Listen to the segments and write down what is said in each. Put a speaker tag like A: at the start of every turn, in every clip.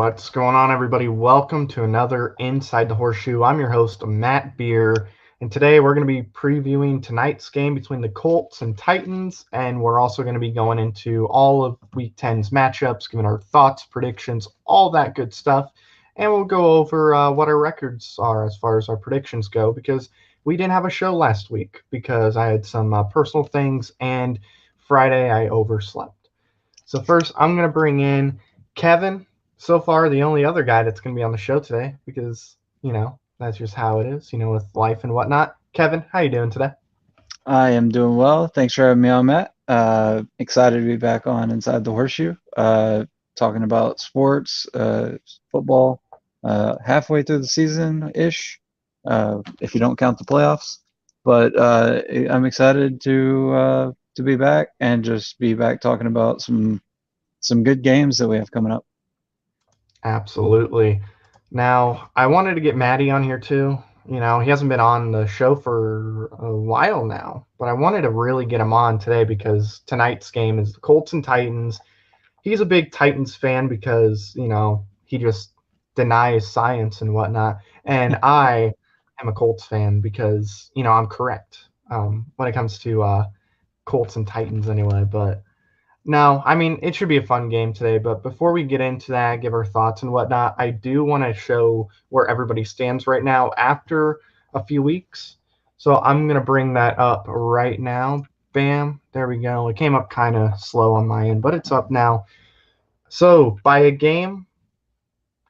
A: What's going on, everybody? Welcome to another Inside the Horseshoe. I'm your host, Matt Beer, and today we're going to be previewing tonight's game between the Colts and Titans, and we're also going to be going into all of Week 10's matchups, giving our thoughts, predictions, all that good stuff, and we'll go over what our records are as far as our predictions go, because we didn't have a show last week because I had some personal things, and Friday I overslept. So first, I'm going to bring in Kevin. So far, the only other guy that's going to be on the show today, because that's just how it is, with life and whatnot. Kevin, how you doing today?
B: I am doing well. Thanks for having me on, Matt. Excited to be back on Inside the Horseshoe, talking about sports, football, halfway through the season-ish, if you don't count the playoffs. But I'm excited to be back and just be back talking about some good games that we have coming up.
A: Absolutely. Now, I wanted to get Maddie on here too. He hasn't been on the show for a while now, but I wanted to really get him on today because tonight's game is the Colts and Titans. He's a big Titans fan because, he just denies science and whatnot. And I am a Colts fan because, I'm correct when it comes to Colts and Titans anyway. But no, I mean, it should be a fun game today, but before we get into that, give our thoughts and whatnot, I do want to show where everybody stands right now after a few weeks. So I'm going to bring that up right now. Bam, there we go. It came up kind of slow on my end, but it's up now. So by a game,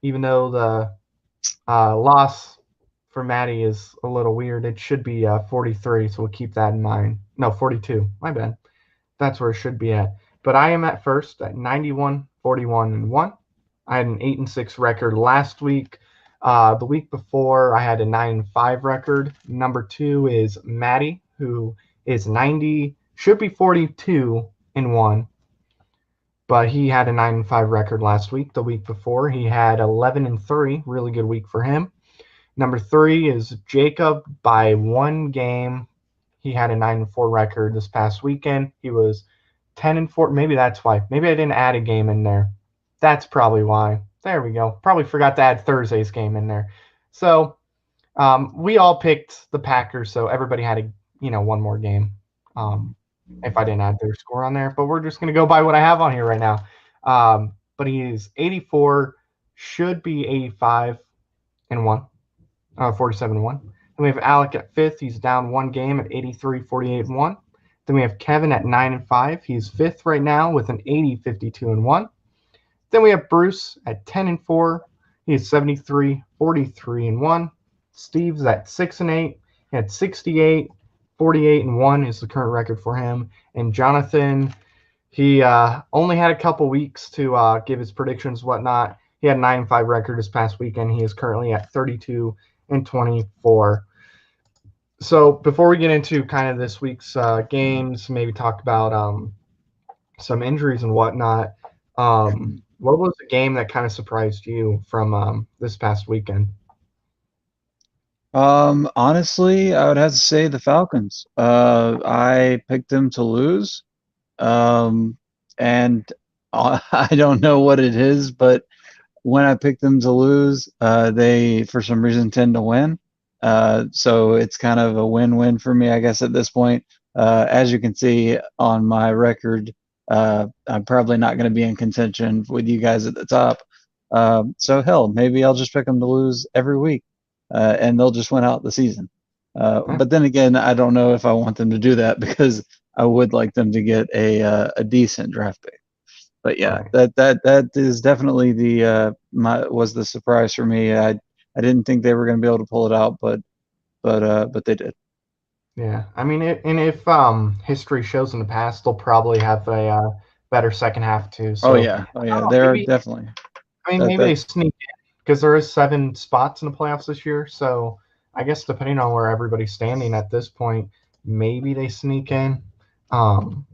A: even though the loss for Maddie is a little weird, it should be 43, so we'll keep that in mind. No, 42, my bad. That's where it should be at. But I am at first at 91, 41, and 1. I had an 8-6 record last week. The week before, I had a 9-5 record. Number 2 is Maddie, who is 90, should be 42 and 1. But he had a 9-5 record last week. The week before, he had 11-3, really good week for him. Number 3 is Jacob by 1 game. He had a 9-4 record this past weekend. He was 10-4. Maybe that's why. Maybe I didn't add a game in there. That's probably why. There we go. Probably forgot to add Thursday's game in there. So we all picked the Packers, so everybody had one more game. If I didn't add their score on there, but we're just gonna go by what I have on here right now. But he is 84, should be 85 and 1, 47 and 1. Then we have Alec at 5th. He's down 1 game at 83, 48 and 1. Then we have Kevin at 9-5. He's 5th right now with an 80, 52 and 1. Then we have Bruce at 10-4. He is 73, 43 and 1. Steve's at 6-8. He had 68, 48 and 1 is the current record for him. And Jonathan, he only had a couple weeks to give his predictions, whatnot. He had a 9-5 record this past weekend. He is currently at 32 and 24. So before we get into kind of this week's games, maybe talk about some injuries and whatnot. What was the game that kind of surprised you from this past weekend?
B: Honestly, I would have to say the Falcons. I picked them to lose, and I don't know what it is, but when I pick them to lose, they for some reason tend to win. So it's kind of a win-win for me, I guess, at this point. As you can see on my record, I'm probably not going to be in contention with you guys at the top. So hell, maybe I'll just pick them to lose every week, and they'll just win out the season. But then again, I don't know if I want them to do that because I would like them to get a decent draft pick. But yeah,
A: Right.
B: that is definitely was the surprise for me. I didn't think they were going to be able to pull it out, but they did.
A: Yeah, I mean, and if history shows in the past, they'll probably have a better second half too. So
B: Oh
A: I
B: yeah,
A: don't know,
B: they're
A: maybe
B: definitely
A: I mean
B: that
A: maybe
B: that
A: they sneak in because there is 7 spots in the playoffs this year. So I guess depending on where everybody's standing at this point, maybe they sneak in. Um,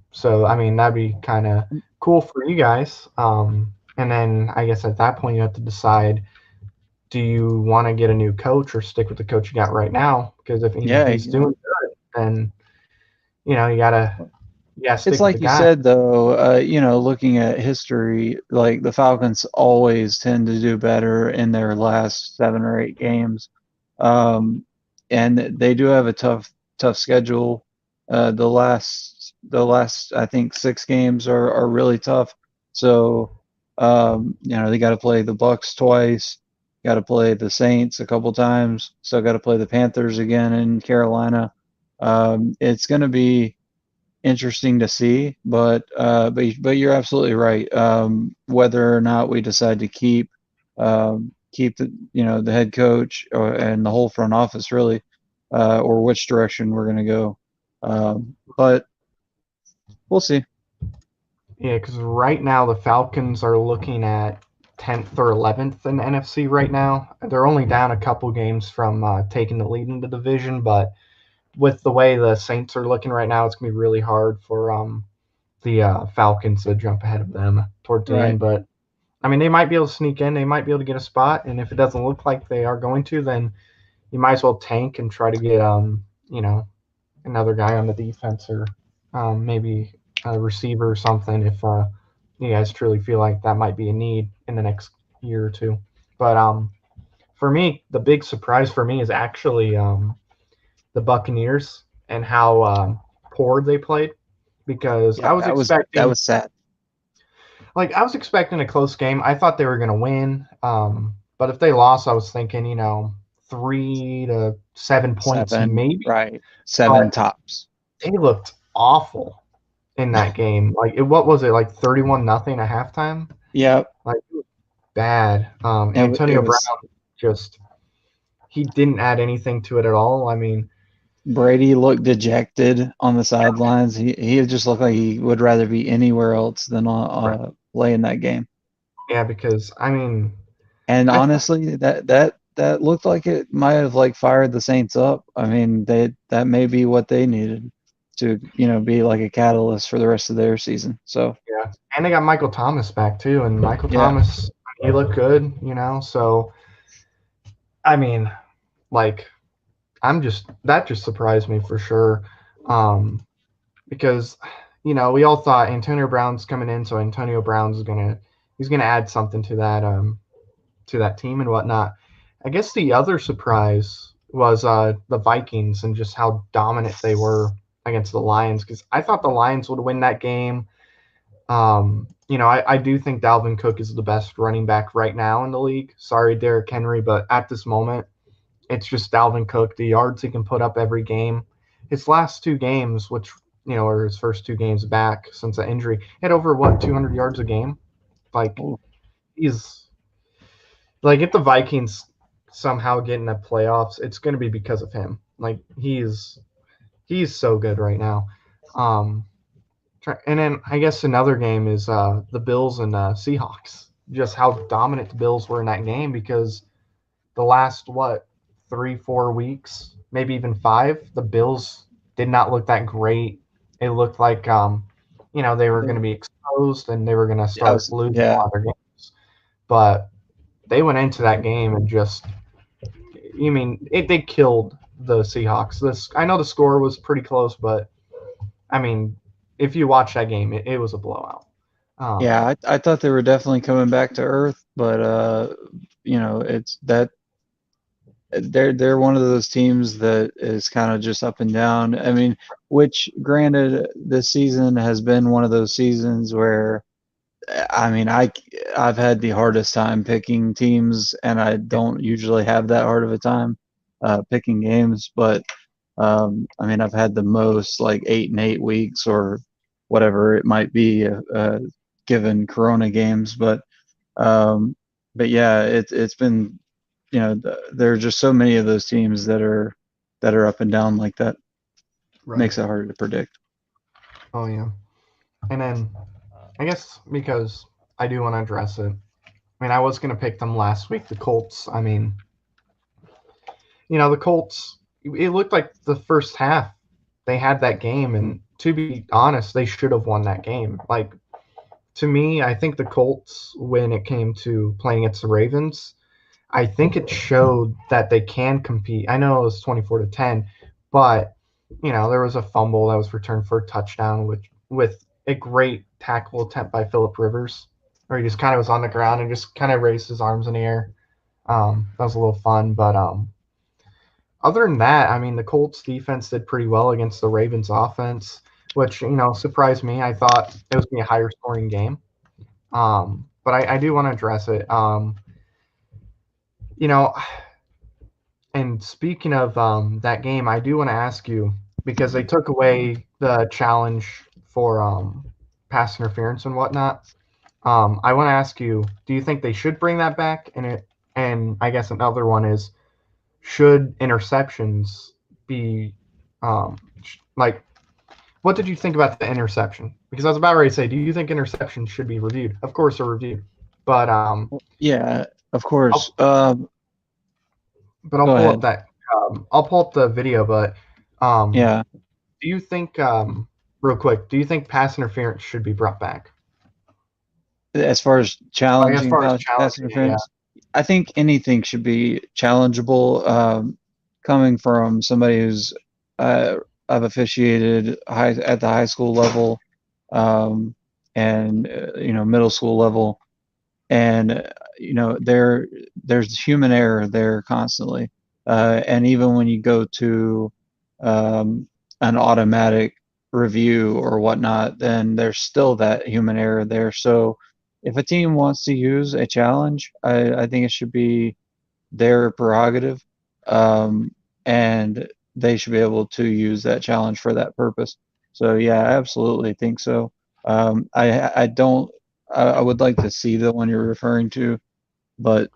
A: so I mean that'd be kind of cool for you guys. And then I guess at that point you have to decide, do you want to get a new coach or stick with the coach you got right now? Because if
B: yeah.
A: he's doing good, then you gotta Yeah,
B: It's
A: stick with the
B: like you
A: guy.
B: said though, looking at history, like the Falcons always tend to do better in their last 7 or 8 games. Um, and they do have a tough schedule. The last I think 6 games are really tough. So, they got to play the Bucks twice, got to play the Saints a couple times, still got to play the Panthers again in Carolina. It's going to be interesting to see, but you're absolutely right. Whether or not we decide to keep the head coach and the whole front office really, or which direction we're going to go, but we'll see.
A: Yeah, because right now the Falcons are looking at 10th or 11th in the NFC right now. They're only down a couple games from taking the lead in the division, but with the way the Saints are looking right now, it's gonna be really hard for the Falcons to jump ahead of them towards the
B: Right.
A: end. But I mean, they might be able to sneak in. They might be able to get a spot, and if it doesn't look like they are going to, then you might as well tank and try to get another guy on the defense or maybe a receiver or something if you guys truly feel like that might be a need in the next year or two. But for me, the big surprise for me is actually the Buccaneers and how poor they played because
B: Yeah, that was sad.
A: I was expecting a close game. I thought they were going to win. But if they lost, I was thinking, 3 to 7 points
B: Seven,
A: maybe.
B: right?
A: But
B: 7 tops.
A: they looked awful in that game. What was it, like 31-0 at halftime?
B: Yep.
A: Like bad.
B: It
A: Antonio Brown
B: was
A: just he didn't add anything to it at all. I mean,
B: Brady looked dejected on the sidelines. He just looked like he would rather be anywhere else than
A: right.
B: playing that game.
A: Yeah, because I mean,
B: And
A: I thought
B: honestly, that looked like it might have like fired the Saints up. I mean, that may be what they needed to, be like a catalyst for the rest of their season. So,
A: yeah, and they got Michael Thomas back too, and Michael
B: yeah,
A: Thomas he looked good. So I mean, like that just surprised me for sure, um, because we all thought Antonio Brown's coming in, so Antonio Brown's he's gonna add something to that team and whatnot. I guess the other surprise was the Vikings and just how dominant they were against the Lions because I thought the Lions would win that game. I do think Dalvin Cook is the best running back right now in the league. Sorry, Derrick Henry, but at this moment, it's just Dalvin Cook. The yards he can put up every game. His last 2 games, which are his first 2 games back since the injury, had over 200 yards a game. Like
B: oh,
A: he's like if the Vikings somehow get in the playoffs, it's going to be because of him. Like he's so good right now. Um, and then I guess another game is the Bills and Seahawks. Just how dominant the Bills were in that game because the last 3 4 weeks, maybe even 5, the Bills did not look that great. It looked like they were going to be exposed and they were going to
B: yeah,
A: start losing a
B: yeah,
A: lot of their games. But they went into that game and just they killed the Seahawks. This I know the score was pretty close, but I mean, if you watch that game, it was a blowout.
B: yeah.
A: Um,
B: I thought they were definitely coming back to earth, but it's that they're one of those teams that is kind of just up and down. I mean, which granted, this season has been one of those seasons where I mean, I've had the hardest time picking teams, and I don't usually have that hard of a time picking games. But I mean, I've had the most like 8 and 8 weeks or whatever it might be, given Corona games. Um, but yeah, it's been there are just so many of those teams that are up and down like that.
A: right.
B: Makes it harder to predict.
A: Oh yeah. And then I guess because I do want to address it. I mean, I was going to pick them last week, the Colts. I mean, the Colts, it looked like the first half they had that game. And to be honest, they should have won that game. Like, to me, I think the Colts, when it came to playing against the Ravens, I think it showed that they can compete. I know it was 24-10, but, there was a fumble that was returned for a touchdown, which with a great tackle attempt by Philip Rivers, where he just kind of was on the ground and just kind of raised his arms in the air. That was a little fun, but other than that, I mean, the Colts defense did pretty well against the Ravens offense, which surprised me. I thought it was gonna be a higher scoring game. But I do want to address it. You know, and speaking of that game, I do want to ask you because they took away the challenge for pass interference and whatnot. I want to ask you: do you think they should bring that back? And I guess another one is: should interceptions be like? What did you think about the interception? Because I was about ready to say, do you think interceptions should be reviewed? Of course, they're reviewed, but
B: Yeah, of course.
A: I'll, but I'll
B: Go
A: pull up
B: ahead.
A: that. I'll pull up the video, but um,
B: Yeah,
A: do you think, real quick, do you think pass interference should be brought back?
B: as far as
A: Like as
B: challenging
A: far as
B: pass
A: challenging it, yeah,
B: interference, I think anything should be challengeable. Coming from somebody who's uh, I've officiated at the high school level, um, and middle school level, and there's human error there constantly, and even when you go to um, an automatic review or whatnot, then there's still that human error there. So if a team wants to use a challenge, I think it should be their prerogative, and they should be able to use that challenge for that purpose. So yeah, I absolutely think so. I don't. I would like to see the one you're referring to, but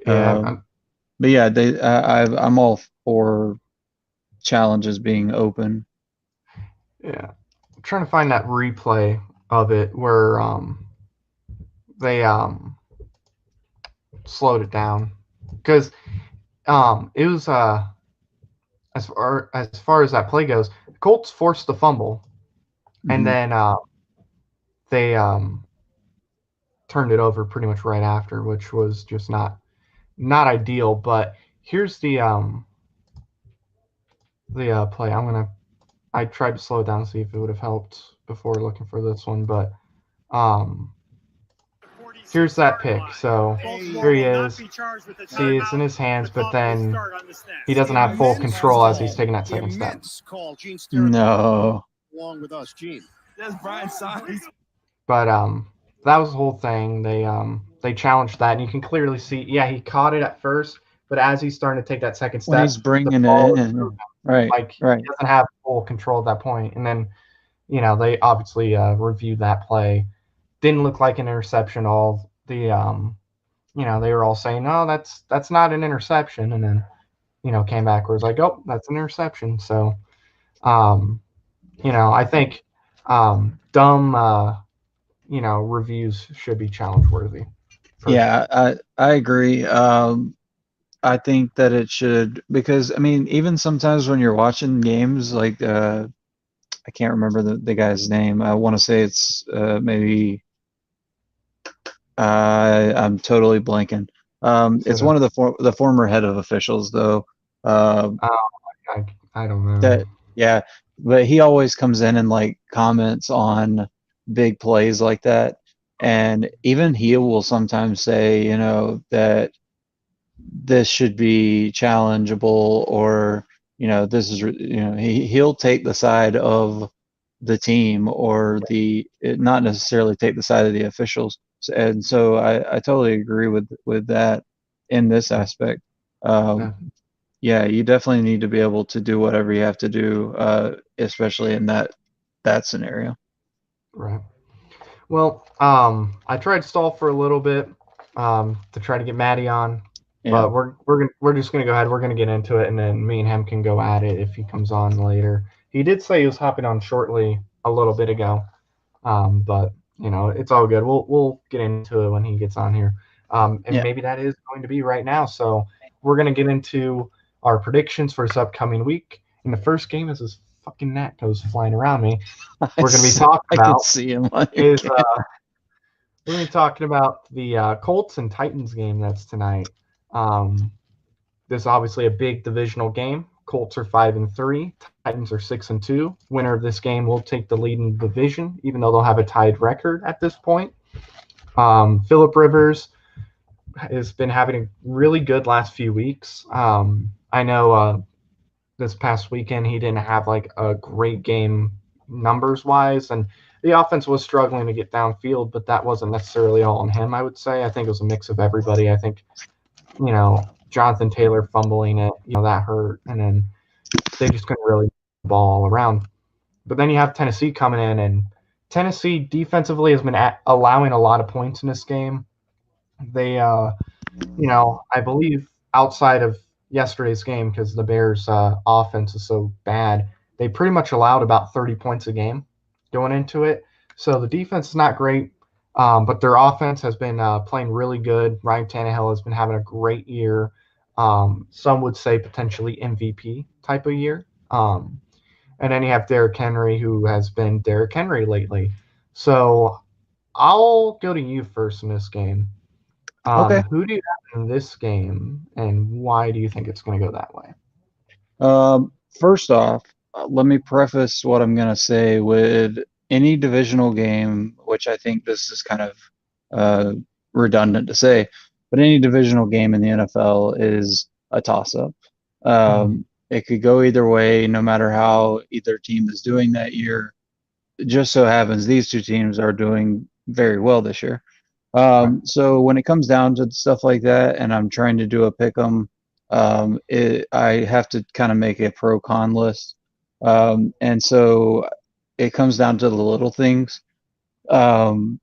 A: yeah,
B: um, but yeah, I'm all for challenges being open.
A: yeah. I'm trying to find that replay of it where they slowed it down because it was as far as that play goes, the Colts forced the fumble and
B: Hmm.
A: then they turned it over pretty much right after, which was just not ideal. But here's the play. I tried to slow it down to see if it would have helped before looking for this one, but um, here's that pick. So here he is. See, it's in his hands, but then he doesn't have full control as he's taking that second step.
B: No.
A: But that was the whole thing. They challenged that, and you can clearly see. Yeah, he caught it at first, but as he's starting to take that second
B: When he's
A: step, the
B: bringing
A: ball
B: it
A: is moving.
B: in, right,
A: Like he
B: right.
A: doesn't have full control at that point. And then they obviously reviewed that play. Didn't look like an interception. All they were all saying, "No, that's not an interception," and then came back where it was like, "Oh, that's an interception." So um, I think dumb reviews should be challenge worthy for
B: Yeah,
A: sure.
B: I agree. I think that it should, because I mean, even sometimes when you're watching games, like I can't remember the guy's name. I want to say it's maybe I'm totally blanking.
A: So
B: It's one of the former head of officials though. Uh,
A: uh, I, I don't know.
B: that yeah, but he always comes in and like comments on big plays like that, and even he will sometimes say, that this should be challengeable, or this is he'll take the side of the team, or not necessarily take the side of the officials. And so I totally agree with that in this aspect. um,
A: Yeah,
B: yeah, you definitely need to be able to do whatever you have to do, especially in that scenario.
A: right. Well, I tried to stall for a little bit to try to get Maddie on,
B: Yeah.
A: but we're just gonna go ahead. We're gonna get into it, and then me and him can go at it if he comes on later. He did say he was hopping on shortly a little bit ago, but it's all good. We'll get into it when he gets on here, and
B: Yeah.
A: maybe that is going to be right now. So we're gonna get into our predictions for this upcoming week. And the first game, as this fucking gnat goes flying around me, we're gonna be talking
B: I could
A: about
B: see him on your
A: is
B: camera.
A: we're gonna be talking about the Colts and Titans game that's tonight. Um, this is obviously a big divisional game. Colts are 5-3. Titans are 6-2. Winner of this game will take the lead in the division, even though they'll have a tied record at this point. Philip Rivers has been having a really good last few weeks. I know this past weekend he didn't have like a great game numbers wise, and the offense was struggling to get downfield, but that wasn't necessarily all on him. I would say I think it was a mix of everybody. I think Jonathan Taylor fumbling it, that hurt, and then they just couldn't really ball all around. But then you have Tennessee coming in, and Tennessee defensively has been allowing a lot of points in this game. They I believe outside of yesterday's game, because the Bears' offense is so bad, they pretty much allowed about 30 points a game going into it. So the defense is not great, but their offense has been playing really good. Ryan Tannehill has been having a great year. Some would say potentially MVP type of year. And then you have Derrick Henry, who has been Derrick Henry lately. So I'll go to you first in this game.
B: Okay.
A: Who do you have in this game, and why do you think it's going to go that way?
B: First off, let me preface what I'm going to say with any divisional game, which I think this is kind of redundant to say, but any divisional game in the NFL is a toss-up. It could go either way, no matter how either team is doing that year. It just so happens these two teams are doing very well this year.
A: Right.
B: So when it comes down to stuff like that, and I'm trying to do a pick 'em, I have to kind of make a pro con list. And so it comes down to the little things. Um,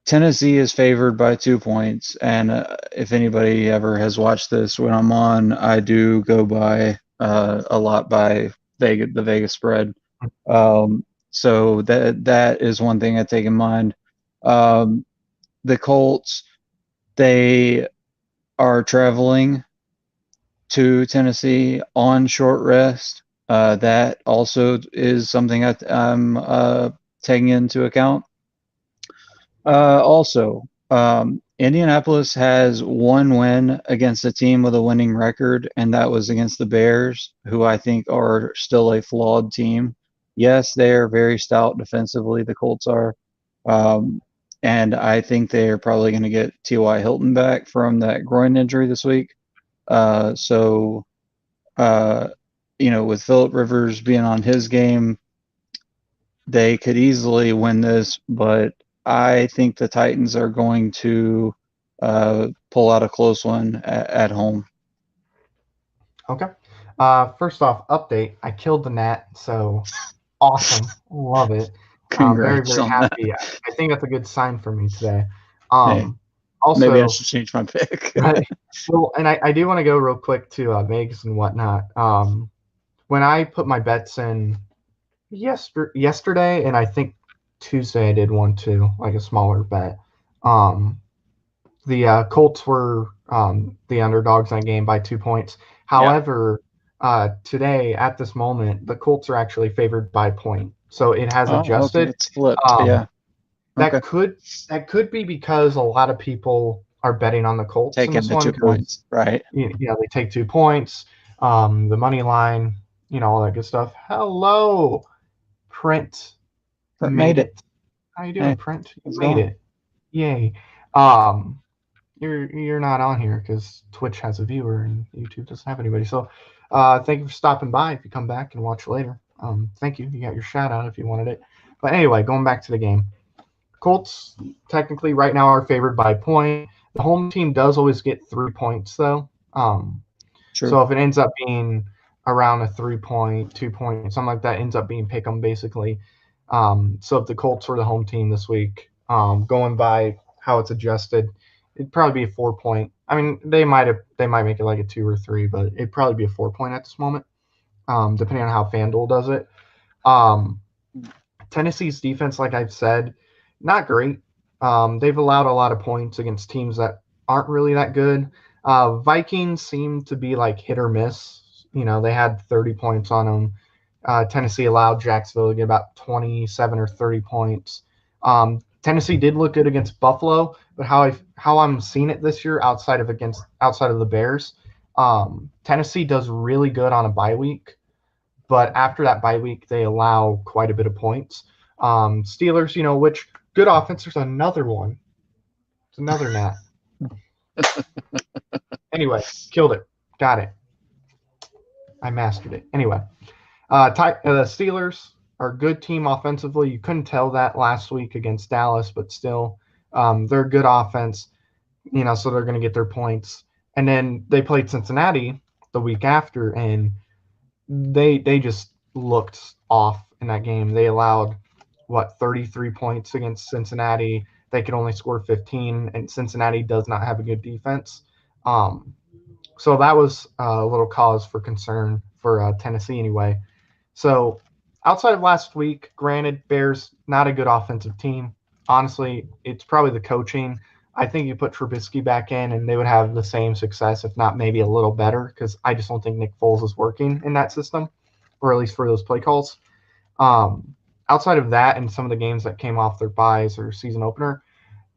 B: Tennessee is favored by 2 points, and if anybody ever has watched this when I'm on, I do go by a lot by the Vegas spread. So that is one thing I take in mind. The Colts, they are traveling to Tennessee on short rest. That also is something I'm taking into account. Also, Indianapolis has one win against a team with a winning record, and that was against the Bears, who I think are still a flawed team. Yes, they are very stout defensively, the Colts are. And I think they are probably going to get T.Y. Hilton back from that groin injury this week. So, with Philip Rivers being on his game, they could easily win this, but I think the Titans are going to pull out a close one at home.
A: Okay. First off, update. I killed the gnat, so awesome. Love it. Very,
B: Congrats
A: very
B: on that.
A: happy. I think that's a good sign for me today.
B: Hey, maybe I
A: Also,
B: should change my pick.
A: well, and I do want to go real quick to Vegas and whatnot. When I put my bets in yesterday, and I think Tuesday I did one too, like a smaller bet. The Colts were the underdogs in that game by 2 points.
B: Yeah.
A: However, today at this moment, the Colts are actually favored by a point, so it has
B: Oh, okay.
A: adjusted.
B: It's flipped.
A: Um,
B: Yeah. Okay.
A: that could be because a lot of people are betting on the Colts in
B: Taking
A: this
B: the
A: one
B: two
A: because
B: points. Right.
A: they take 2 points, the money line, all that good stuff. Hello, Print
B: Made
A: made
B: it.
A: it. How you doing,
B: Hey,
A: Print? You
B: how's it
A: made
B: going?
A: it. Yay. Um, you're not on here because Twitch has a viewer and YouTube doesn't have anybody. So, thank you for stopping by. If you come back and watch later, thank you. You got your shout out if you wanted it. But anyway, going back to the game, Colts technically right now are favored by a point. The home team does always get 3 points though.
B: True.
A: So if it ends up being around a 3 point, 2 point, something like that, ends up being pick 'em basically. So if the Colts were the home team this week, going by how it's adjusted, it'd probably be a 4 point. I mean, they might make it like a 2 or 3, but it'd probably be a 4 point at this moment, depending on how FanDuel does it. Tennessee's defense, like I've said, not great. They've allowed a lot of points against teams that aren't really that good. Vikings seem to be like hit or miss. They had 30 points on them. Tennessee allowed Jacksonville to get about 27 or 30 points. Tennessee did look good against Buffalo, but how I'm seeing it this year outside of the Bears, Tennessee does really good on a bye week, but after that bye week, they allow quite a bit of points. Steelers, which good offense. There's another one. It's another gnat. Anyway, killed it. Got it. I mastered it. Anyway, the Steelers are a good team offensively. You couldn't tell that last week against Dallas, but still, they're a good offense. So they're going to get their points. And then they played Cincinnati the week after, and they just looked off in that game. They allowed 33 points against Cincinnati. They could only score 15, and Cincinnati does not have a good defense. So that was a little cause for concern for Tennessee anyway. So outside of last week, granted, Bears not a good offensive team. Honestly, it's probably the coaching. I think you put Trubisky back in, and they would have the same success, if not maybe a little better, because I just don't think Nick Foles is working in that system, or at least for those play calls. Outside of that, and some of the games that came off their buys or season opener,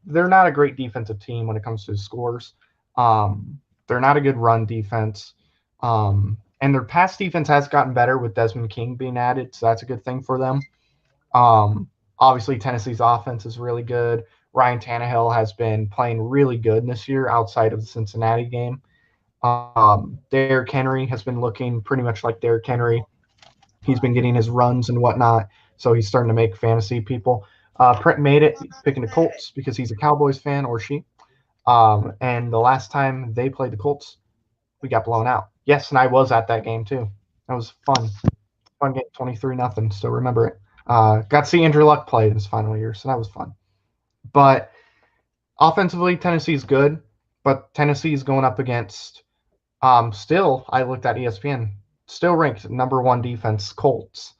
A: they're not a great defensive team when it comes to scores. They're not a good run defense. And their pass defense has gotten better with Desmond King being added, so that's a good thing for them. Obviously, Tennessee's offense is really good. Ryan Tannehill has been playing really good this year outside of the Cincinnati game. Derrick Henry has been looking pretty much like Derrick Henry. He's been getting his runs and whatnot, so he's starting to make fantasy people. Brent made it picking the Colts because he's a Cowboys fan, or she. And the last time they played the Colts, we got blown out. Yes, and I was at that game too. That was fun. Fun game, 23-0. Still remember it. Got to see Andrew Luck play in his final year, so that was fun. But offensively, Tennessee's good, but Tennessee's going up against still, I looked at ESPN, still ranked number 1 defense, Colts.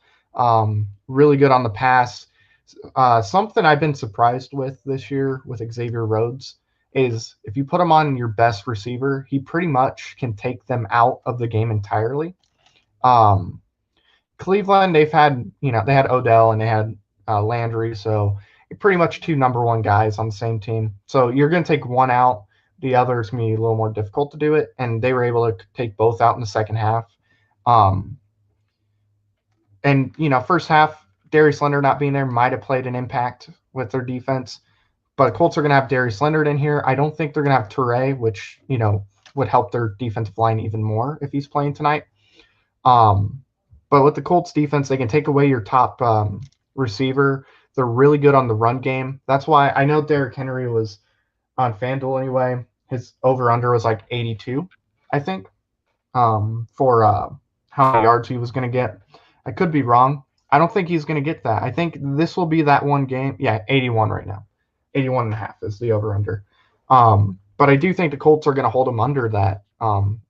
A: Really good on the pass. Something I've been surprised with this year with Xavier Rhodes is if you put him on your best receiver, he pretty much can take them out of the game entirely. Cleveland, they had Odell and they had Landry, so pretty much 2 number 1 guys on the same team. So you're going to take one out. The other is going to be a little more difficult to do it, and they were able to take both out in the second half. And first half, Darius Leonard not being there might have played an impact with their defense. But Colts are going to have Darius Leonard in here. I don't think they're going to have Toure, which, would help their defensive line even more if he's playing tonight. But with the Colts defense, they can take away your top receiver. They're really good on the run game. That's why I know Derrick Henry was on FanDuel anyway. His over-under was like 82, I think, for how many yards he was going to get. I could be wrong. I don't think he's going to get that. I think this will be that one game. Yeah, 81 right now. 81.5 is the over-under. But I do think the Colts are going to hold them under that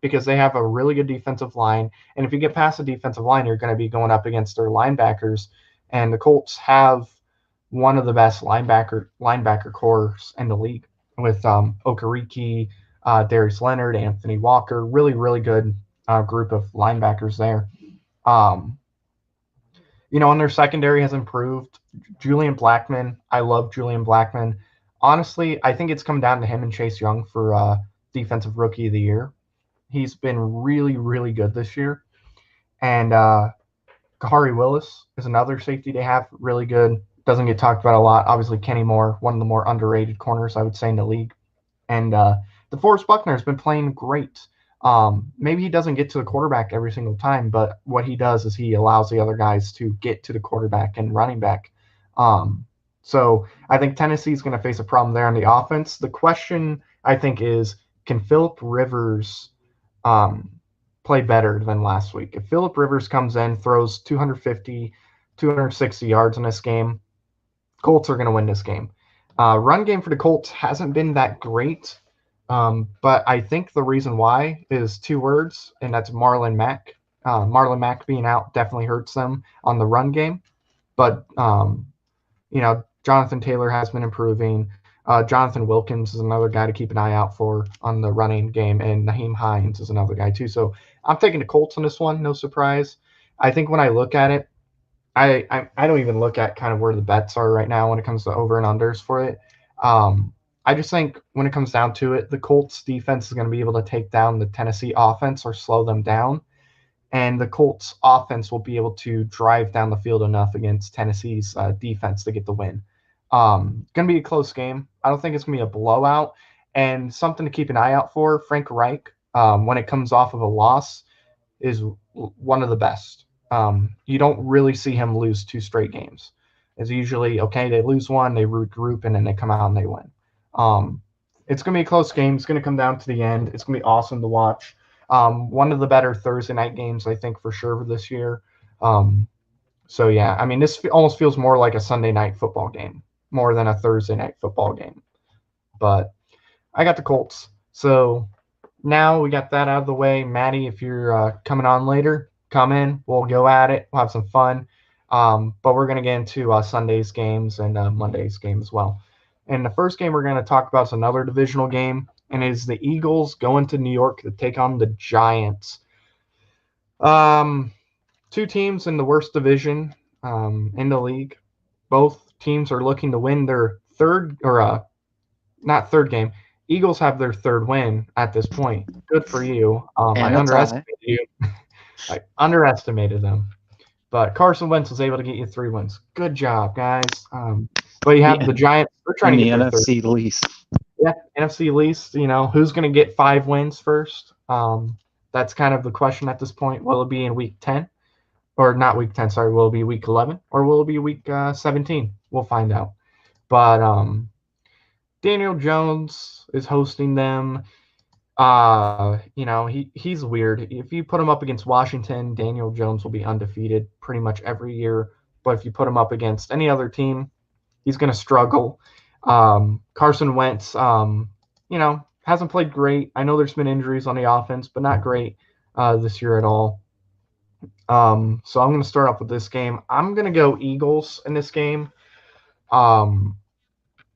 A: because they have a really good defensive line. And if you get past the defensive line, you're going to be going up against their linebackers. And the Colts have one of the best linebacker cores in the league with Okereke, Darius Leonard, Anthony Walker. Really, really good group of linebackers there. And their secondary has improved. Julian Blackmon, I love Julian Blackmon. Honestly, I think it's come down to him and Chase Young for Defensive Rookie of the Year. He's been really, really good this year. And Kahari Willis is another safety they have, really good. Doesn't get talked about a lot. Obviously, Kenny Moore, one of the more underrated corners, I would say, in the league. And DeForest Buckner has been playing great. Maybe he doesn't get to the quarterback every single time, but what he does is he allows the other guys to get to the quarterback and running back. So I think Tennessee's going to face a problem there on the offense. The question, I think, is can Phillip Rivers play better than last week? If Phillip Rivers comes in, throws 250, 260 yards in this game, Colts are going to win this game. Run game for the Colts hasn't been that great, but I think the reason why is 2 words, and that's Marlon Mack. Marlon Mack being out definitely hurts them on the run game, but Jonathan Taylor has been improving. Jonathan Wilkins is another guy to keep an eye out for on the running game, and Naheem Hines is another guy too. So I'm taking the Colts on this one, no surprise. I think when I look at it, I don't even look at kind of where the bets are right now when it comes to over and unders for it. I just think when it comes down to it, the Colts defense is going to be able to take down the Tennessee offense or slow them down, and the Colts offense will be able to drive down the field enough against Tennessee's defense to get the win. Going to be a close game. I don't think it's going to be a blowout. And something to keep an eye out for, Frank Reich, when it comes off of a loss, is one of the best. You don't really see him lose two straight games. It's usually, okay, they lose one, they regroup, and then they come out and they win. Um, it's going to be a close game. It's going to come down to the end. It's going to be awesome to watch. One of the better Thursday night games, I think, for sure, this year. So, yeah, I mean, this almost feels more like a Sunday night football game more than a Thursday night football game. But I got the Colts. So now we got that out of the way. Maddie, if you're coming on later, come in. We'll go at it. We'll have some fun. But we're going to get into Sunday's games and Monday's game as well. And the first game we're going to talk about is another divisional game, and it is the Eagles going to New York to take on the Giants. Two teams in the worst division in the league. Both teams are looking to win their third, or not third game. Eagles have their third win at this point. Good for you.
B: And
A: I
B: a tie.
A: underestimated you. I underestimated them. But Carson Wentz was able to get you 3 wins. Good job, guys. But you have the Giants. They're trying
B: In
A: to
B: the
A: get their third.
B: NFC least.
A: Yeah, NFC least. Who's going to get 5 wins first? That's kind of the question at this point. Will it be in week 10? Or not week 10, sorry. Will it be week 11? Or will it be week 17? We'll find out. But Daniel Jones is hosting them. He's weird. If you put him up against Washington, Daniel Jones will be undefeated pretty much every year. But if you put him up against any other team, he's going to struggle. Carson Wentz, hasn't played great. I know there's been injuries on the offense, but not great this year at all. So I'm going to start off with this game. I'm going to go Eagles in this game.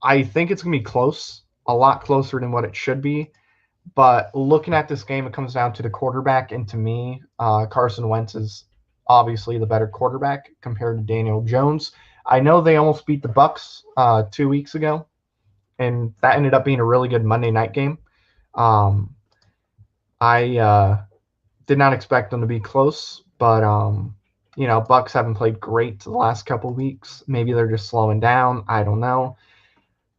A: I think it's going to be close, a lot closer than what it should be. But looking at this game, it comes down to the quarterback. And to me, Carson Wentz is obviously the better quarterback compared to Daniel Jones. I know they almost beat the Bucks 2 weeks ago, and that ended up being a really good Monday night game. I did not expect them to be close, but Bucks haven't played great the last couple weeks. Maybe they're just slowing down. I don't know.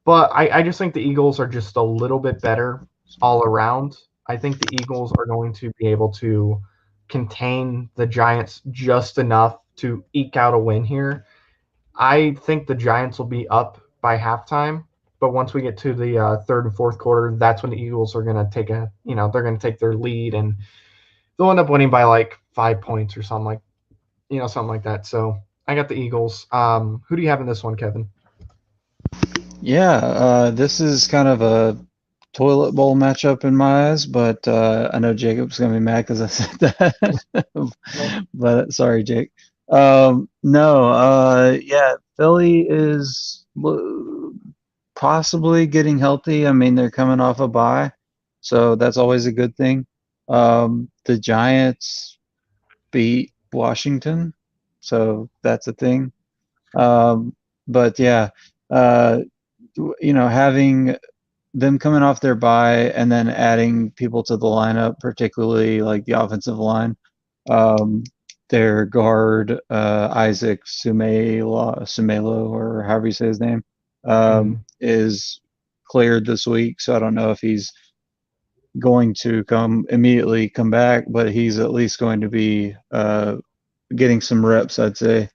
A: But I just think the Eagles are just a little bit better all around. I think the Eagles are going to be able to contain the Giants just enough to eke out a win here. I think the Giants will be up by halftime, but once we get to the third and fourth quarter, that's when the Eagles are going to take they're going to take their lead, and they'll end up winning by like 5 points or something like that. So I got the Eagles. Who do you have in this one, Kevin?
B: Yeah, this is kind of a toilet bowl matchup in my eyes, but I know Jacob's gonna be mad because I said that. But sorry, Jake. No, yeah, Philly is possibly getting healthy. I mean, they're coming off a bye, so that's always a good thing. The Giants beat Washington, so that's a thing. But yeah, having them coming off their bye and then adding people to the lineup, particularly like the offensive line. Their guard, Isaac Sumelo, or however you say his name, is cleared this week. So I don't know if he's going to immediately come back, but he's at least going to be getting some reps, I'd say.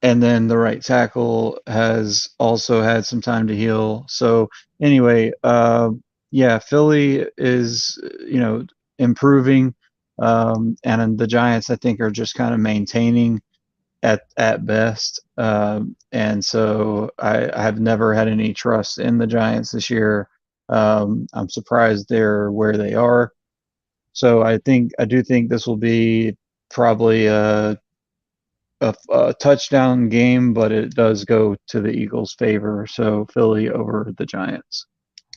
B: And then the right tackle has also had some time to heal. So anyway, yeah, Philly is, improving. And the Giants, I think, are just kind of maintaining at best. And so I have never had any trust in the Giants this year. I'm surprised they're where they are. So I do think this will be probably a touchdown game, but it does go to the Eagles' favor. So Philly over the Giants.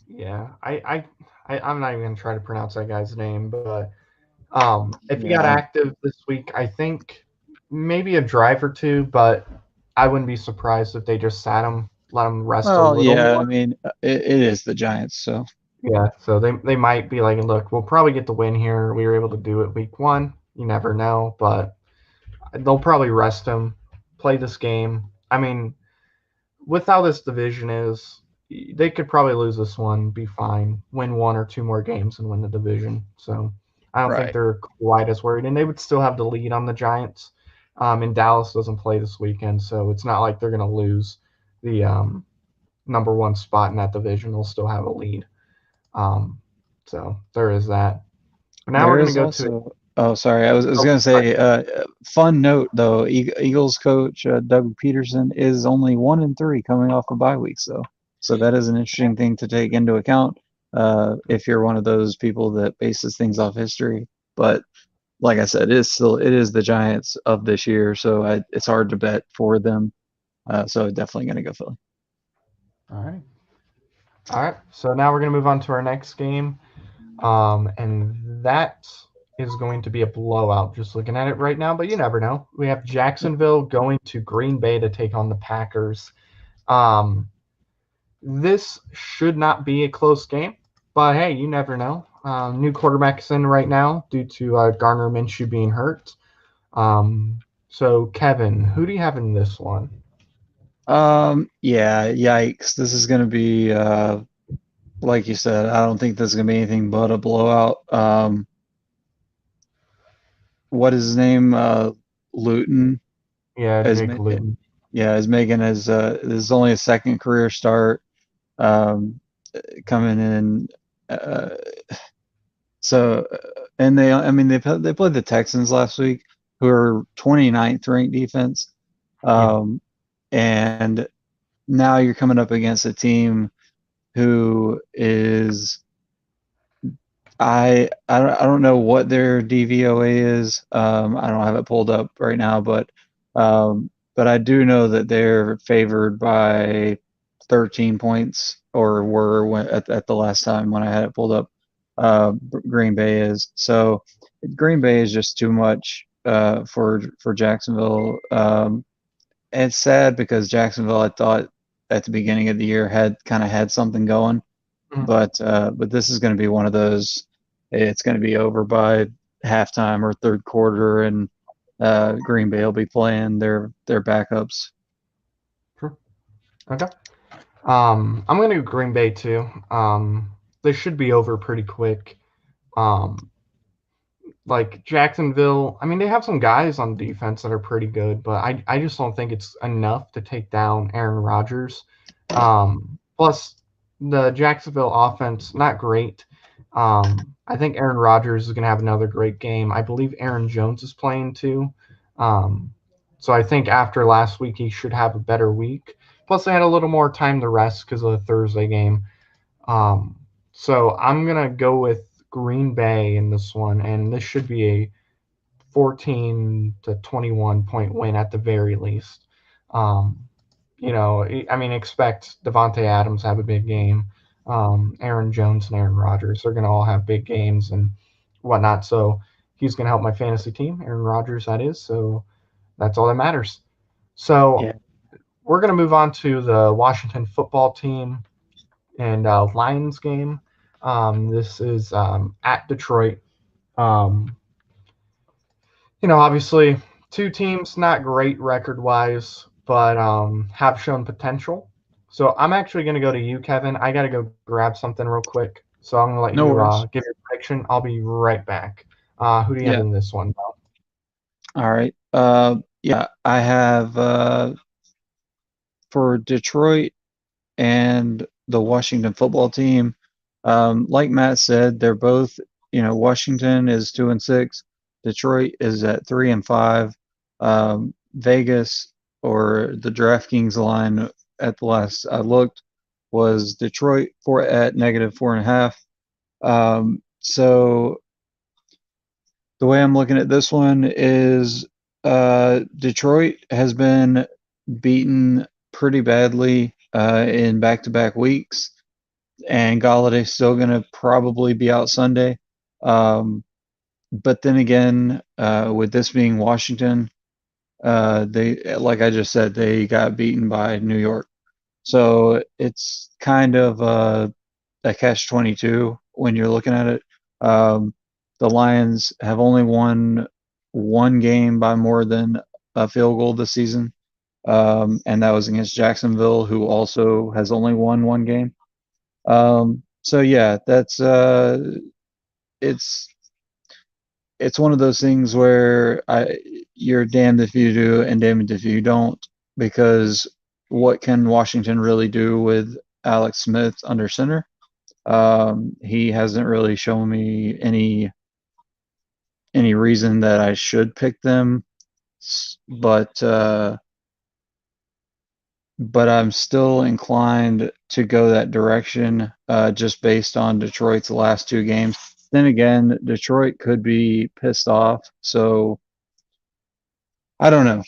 A: Yeah, I'm not even gonna try to pronounce that guy's name, but if he got
B: Yeah.
A: active this week, I think maybe a drive or two, but I wouldn't be surprised if they just sat him. let them rest a
B: Well,
A: little
B: yeah, I
A: more.
B: mean, it is the Giants, so
A: Yeah, so they might be like, look, we'll probably get the win here. We were able to do it week one. You never know, but they'll probably rest him, play this game. I mean, with how this division is, they could probably lose this one, be fine, win one or two more games, and win the division. So I don't think
B: right.
A: they're quite as worried, and they would still have the lead on the Giants. And Dallas doesn't play this weekend, so it's not like they're going to lose the number one spot in that division. They'll still have a lead. Um, so there is that. But now we're
B: There
A: going to
B: is
A: go to
B: also, oh, sorry, I was
A: oh,
B: gonna
A: sorry.
B: say, fun note though, Eagles coach Doug Peterson is only 1-3 coming off of bye weeks though, so that is an interesting thing to take into account if you're one of those people that bases things off history. But like I said, it is the Giants of this year, so it's hard to bet for them. So definitely gonna go Philly.
A: All right. All right. So now we're going to move on to our next game. And that is going to be a blowout just looking at it right now, but you never know. We have Jacksonville going to Green Bay to take on the Packers. Um, this should not be a close game, but hey, you never know. New quarterback's in right now due to Garner Minshew being hurt. So, Kevin, who do you have in this one?
B: Yeah, yikes. This is gonna be like you said, I don't think this is gonna be anything but a blowout. What is his name? Luton
A: Yeah,
B: is
A: Jake Luton.
B: yeah, is making his this is only his second career start. Um, coming in. Uh, so and they I mean they played the Texans last week, who are 29th ranked defense.
A: Yeah.
B: Um, and now you're coming up against a team who is I don't know what their DVOA is. I don't have it pulled up right now, but I do know that they're favored by 13 points, or were at the last time when I had it pulled up. Green Bay is so Green Bay is just too much for Jacksonville. It's sad because Jacksonville, I thought at the beginning of the year had kind of had something going,
A: Mhm.
B: but this is going to be one of those. It's going to be over by halftime or third quarter, and Green Bay will be playing their backups.
A: Sure. Okay. I'm going to go Green Bay too. They should be over pretty quick. Um, like Jacksonville, I mean, they have some guys on defense that are pretty good, but I just don't think it's enough to take down Aaron Rodgers. Plus, the Jacksonville offense, not great. I think Aaron Rodgers is going to have another great game. I believe Aaron Jones is playing too. Um, so I think after last week, he should have a better week. Plus, they had a little more time to rest because of the Thursday game. Um, so I'm gonna go with Green Bay in this one, and this should be a 14 to 21 point win at the very least. Um, I mean, expect Devonte Adams to have a big game. Aaron Jones and Aaron Rodgers, they're gonna all have big games and whatnot. So he's gonna help my fantasy team, Aaron Rodgers, that is. So that's all that matters. So
B: Yeah,
A: we're gonna move on to the Washington football team and Lions game. This is at Detroit. Um, obviously, two teams not great record wise, but have shown potential. So I'm actually going to go to you, Kevin. I got to go grab something real quick. So I'm going to let
B: no
A: you
B: worries.
A: give your prediction. I'll be right back. Who do you have
B: Yeah,
A: in this one?
B: all right. Yeah, I have for Detroit and the Washington football team. Like Matt said, they're both, Washington is 2-6, Detroit is at 3-5. Vegas, or the DraftKings line at the last I looked, was Detroit at -4.5. So the way I'm looking at this one is Detroit has been beaten pretty badly in back-to-back weeks, and Galladay's still going to probably be out Sunday. But then again, with this being Washington, they, like I just said, they got beaten by New York. So it's kind of a catch-22 when you're looking at it. Um, the Lions have only won one game by more than a field goal this season, and that was against Jacksonville, who also has only won one game. So yeah, that's it's it's one of those things where you're damned if you do and damned if you don't, because what can Washington really do with Alex Smith under center? He hasn't really shown me any reason that I should pick them, but but I'm still inclined to go that direction, just based on Detroit's last two games. Then again, Detroit could be pissed off, so I don't know.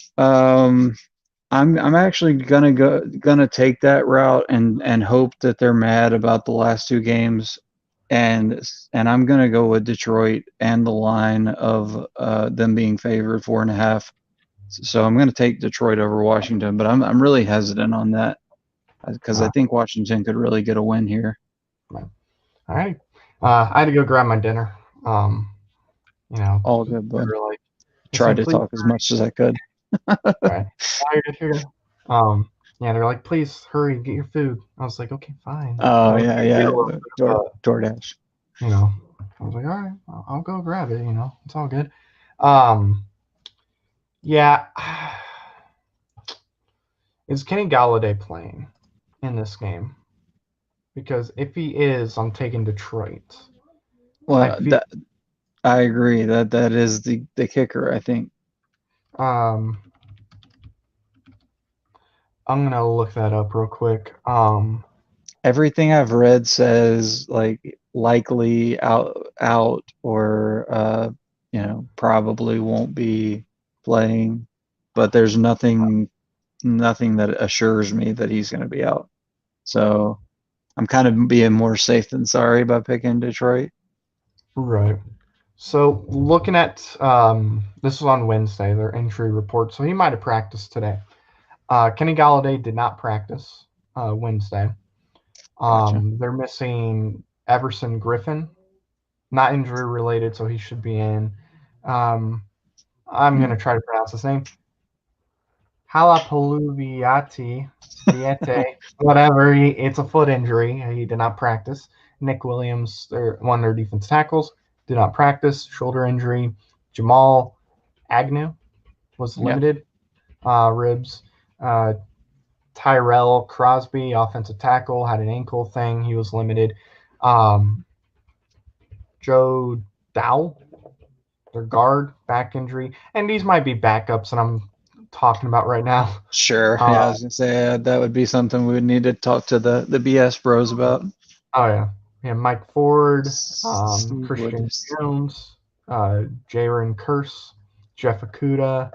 B: I'm actually gonna take that route and hope that they're mad about the last two games, and I'm gonna go with Detroit and the line of them being favored 4.5. So I'm gonna take Detroit over Washington, but I'm really hesitant on that because I
A: Uh,
B: think Washington could really get a win here.
A: all right. I had to go grab my dinner. Um,
B: All
A: they
B: good, bud.
A: were like, they
B: Try
A: said,
B: to
A: please,
B: talk as much as I could.
A: right. Oh, you're good, you're good. Yeah, they're like, please hurry, get your food. I was like, okay, fine.
B: Oh
A: I was
B: yeah,
A: gonna get a
B: yeah.
A: little bit of
B: DoorDash.
A: you know, I was like, all right, I'll go grab it. It's all good. Um, yeah, is Kenny Galladay playing in this game? Because if he is, I'm taking Detroit. I
B: Well,
A: feel
B: that I agree that is the kicker, I think.
A: um I'm gonna look that up real quick.
B: Everything I've read says like likely out or probably won't be playing, but there's nothing that assures me that he's going to be out. So I'm kind of being more safe than sorry by picking Detroit.
A: right. So looking at this was on Wednesday, their injury report. So he might have practiced today. Kenny Galladay did not practice Wednesday.
B: Gotcha.
A: They're missing Everson Griffin, not injury related, so he should be in. Um, I'm
B: Hmm.
A: gonna try to pronounce his name. Halapoluviati, Viete, whatever. It's a foot injury. He did not practice. Nick Williams, one of their defense tackles, did not practice. Shoulder injury. Jamal Agnew was
B: Yeah,
A: limited. Ribs. Uh, Tyrell Crosby, offensive tackle, had an ankle thing. He was limited. Um, Joe Dow, their guard, back injury. And these might be backups that I'm talking about right now.
B: sure.
A: Uh,
B: Yeah, I was gonna say that would be something we would need to talk to the BS bros about.
A: Oh yeah, yeah. Mike Ford,
B: Steve would
A: Christian
B: just.
A: Jones, Jaron Curse, Jeff Okuda,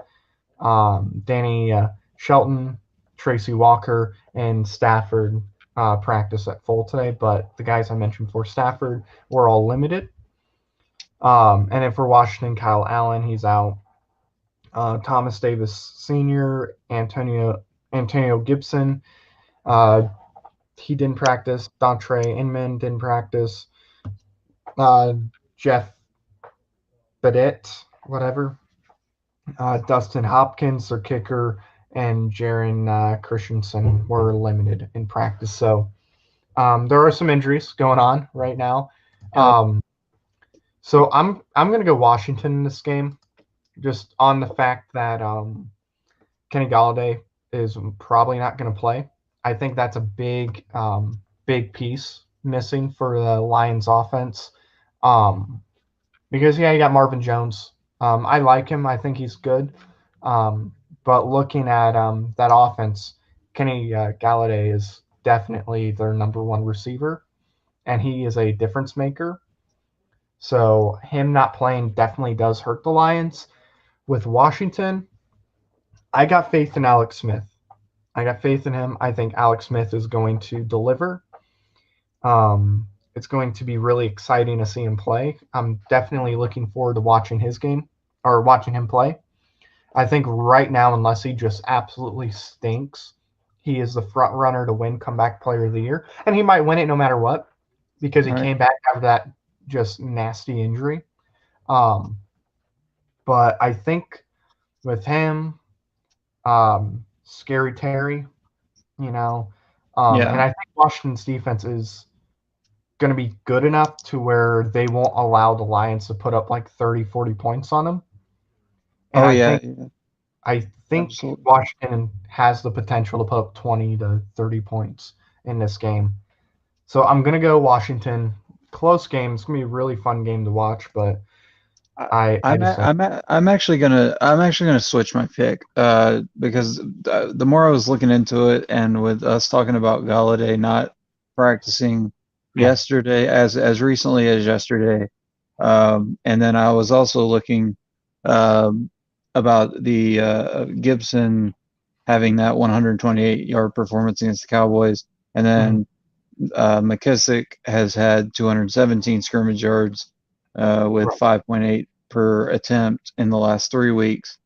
A: Danny Shelton, Tracy Walker, and Stafford practice at full today. But the guys I mentioned before Stafford were all limited. And then for Washington, Kyle Allen, he's out. Thomas Davis Sr., Antonio Gibson, uh, he didn't practice. Dontre Inman didn't practice. uh, Jeff Badet, whatever, Dustin Hopkins, their kicker, and Jaron Christensen were limited in practice. So there are some injuries going on right now.
B: Yep.
A: Um, so I'm going to go Washington in this game, just on the fact that Kenny Galladay is probably not going to play. I think that's a big piece missing for the Lions offense. Um, because yeah, you got Marvin Jones. I like him. I think he's good. But looking at that offense, Kenny Galladay is definitely their number one receiver, and he is a difference maker. So him not playing definitely does hurt the Lions. With Washington, I got faith in Alex Smith. I got faith in him. I think Alex Smith is going to deliver. It's going to be really exciting to see him play. I'm definitely looking forward to watching his game or watching him play. I think right now, unless he just absolutely stinks, he is the front runner to win Comeback Player of the Year, and he might win it no matter what because he
B: Right.
A: came back after that just nasty injury. Um, but I think with him, Scary Terry, you know, and
B: Yeah.
A: I think Washington's defense is going to be good enough to where they won't allow the Lions to put up like 30, 40 points on them. And
B: Oh
A: I
B: yeah.
A: think
B: Yeah.
A: I think
B: Absolutely.
A: Washington has the potential to put up 20 to 30 points in this game. So I'm going to go Washington. Close game. It's going to be a really fun game to watch, but
B: I,
A: I just think,
B: I'm actually gonna switch my pick because the more I was looking into it and with us talking about Galladay not practicing
A: yeah.
B: yesterday as recently as yesterday, and then I was also looking um, about the Gibson having that 128-yard performance against the Cowboys, and
A: Mhm.
B: then McKissick has had 217 scrimmage yards with
A: Right.
B: 5.8 per attempt in the last 3 weeks.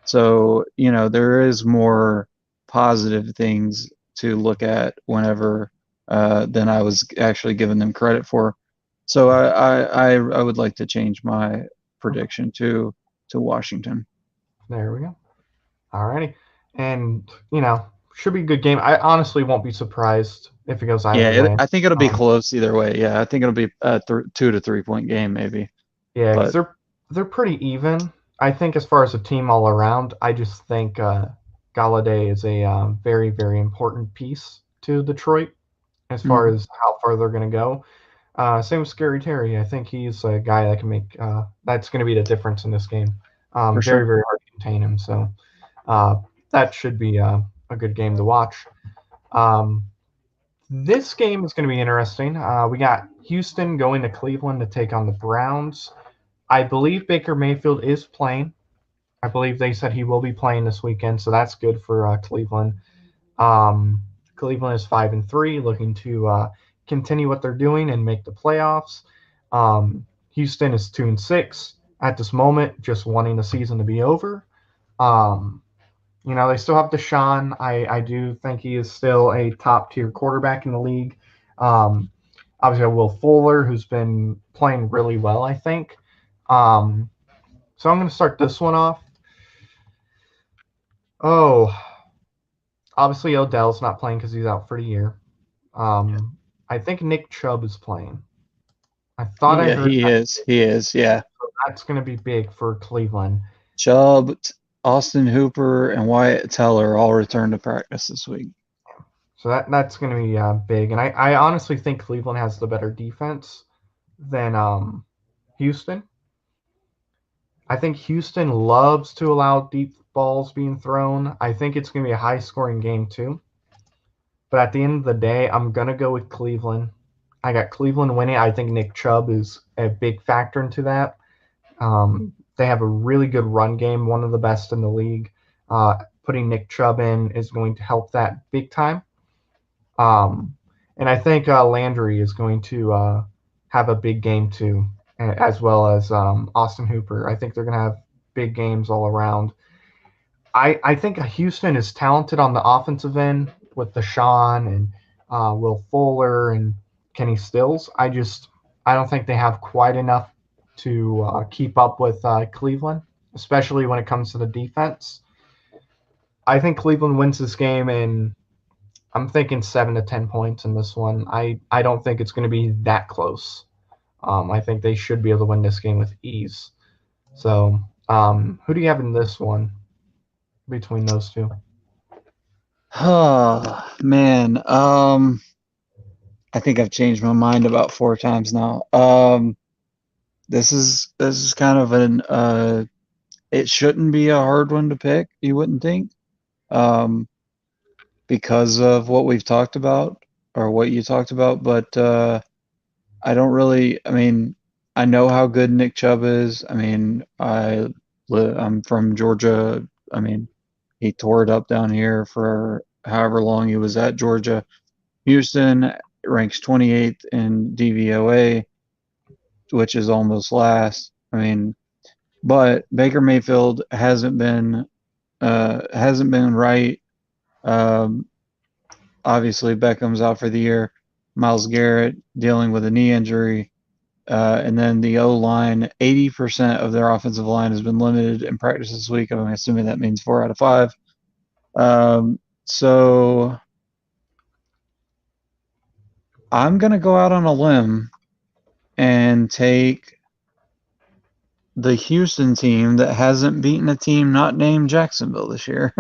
B: So, you know, there is more positive things to look at whenever than I was actually giving them credit for. So I would like to change my
A: Okay.
B: prediction to Washington.
A: There we go. Alrighty. And, should be a good game. I honestly won't be surprised if it goes either way.
B: I think it'll be
A: Um,
B: close either way. Yeah, I think it'll be a 2 to 3 point game maybe.
A: yeah, because
B: But
A: they're pretty even. I think as far as a team all around, I just think Galladay is a very, very important piece to Detroit as far
B: mhm,
A: as how far they're going to go. Same with Scary Terry. I think he's a guy that can make that's going to be the difference in this game.
B: for
A: Very,
B: sure.
A: very hard to contain him. So uh, that should be a good game to watch. Um, this game is going to be interesting. We got Houston going to Cleveland to take on the Browns. I believe Baker Mayfield is playing. I believe they said he will be playing this weekend, so that's good for Cleveland. Um, Cleveland is 5-3, looking to continue what they're doing and make the playoffs. Houston is 2-6 at this moment, just wanting the season to be over. Um, they still have Deshaun. I do think he is still a top tier quarterback in the league. Um, Obviously, Will Fuller, who's been playing really well, I think. Um, so I'm going to start this one off. Oh, obviously Odell's not playing because he's out for the year. Um, I think Nick Chubb is playing. I thought I
B: Yeah,
A: heard
B: he
A: that.
B: is. He is. Yeah.
A: That's going to be big for Cleveland.
B: Chubb, Austin Hooper, and Wyatt Teller all returned to practice this week.
A: So that's going to be big. And I honestly think Cleveland has the better defense than Houston. I think Houston loves to allow deep balls being thrown. I think it's going to be a high scoring game too. But at the end of the day, I'm going to go with Cleveland. I got Cleveland winning. I think Nick Chubb is a big factor into that. They have a really good run game, one of the best in the league. Putting Nick Chubb in is going to help that big time. Um, and I think Landry is going to have a big game too, as well as Austin Hooper. I think they're going to have big games all around. I think Houston is talented on the offensive end with Deshaun and Will Fuller and Kenny Stills. I don't think they have quite enough to keep up with Cleveland, especially when it comes to the defense. I think Cleveland wins this game, and I'm thinking 7 to 10 points in this one. I don't think it's going to be that close. I think they should be able to win this game with ease. So, who do you have in this one between those two?
B: Oh man, I think I've changed my mind about 4 times now. This is kind of an it shouldn't be a hard one to pick, you wouldn't think, um, because of what we've talked about or what you talked about, but I don't really. I mean, I know how good Nick Chubb is. I mean, I'm from Georgia. I mean, he tore it up down here for however long he was at Georgia. Houston ranks 28th in DVOA, which is almost last. I mean, but Baker Mayfield hasn't been right. Um, Obviously, Beckham's out for the year. Myles Garrett dealing with a knee injury. And then the O line, 80% of their offensive line has been limited in practice this week. I'm assuming that means 4 out of 5. So I'm going to go out on a limb and take the Houston team that hasn't beaten a team not named Jacksonville this year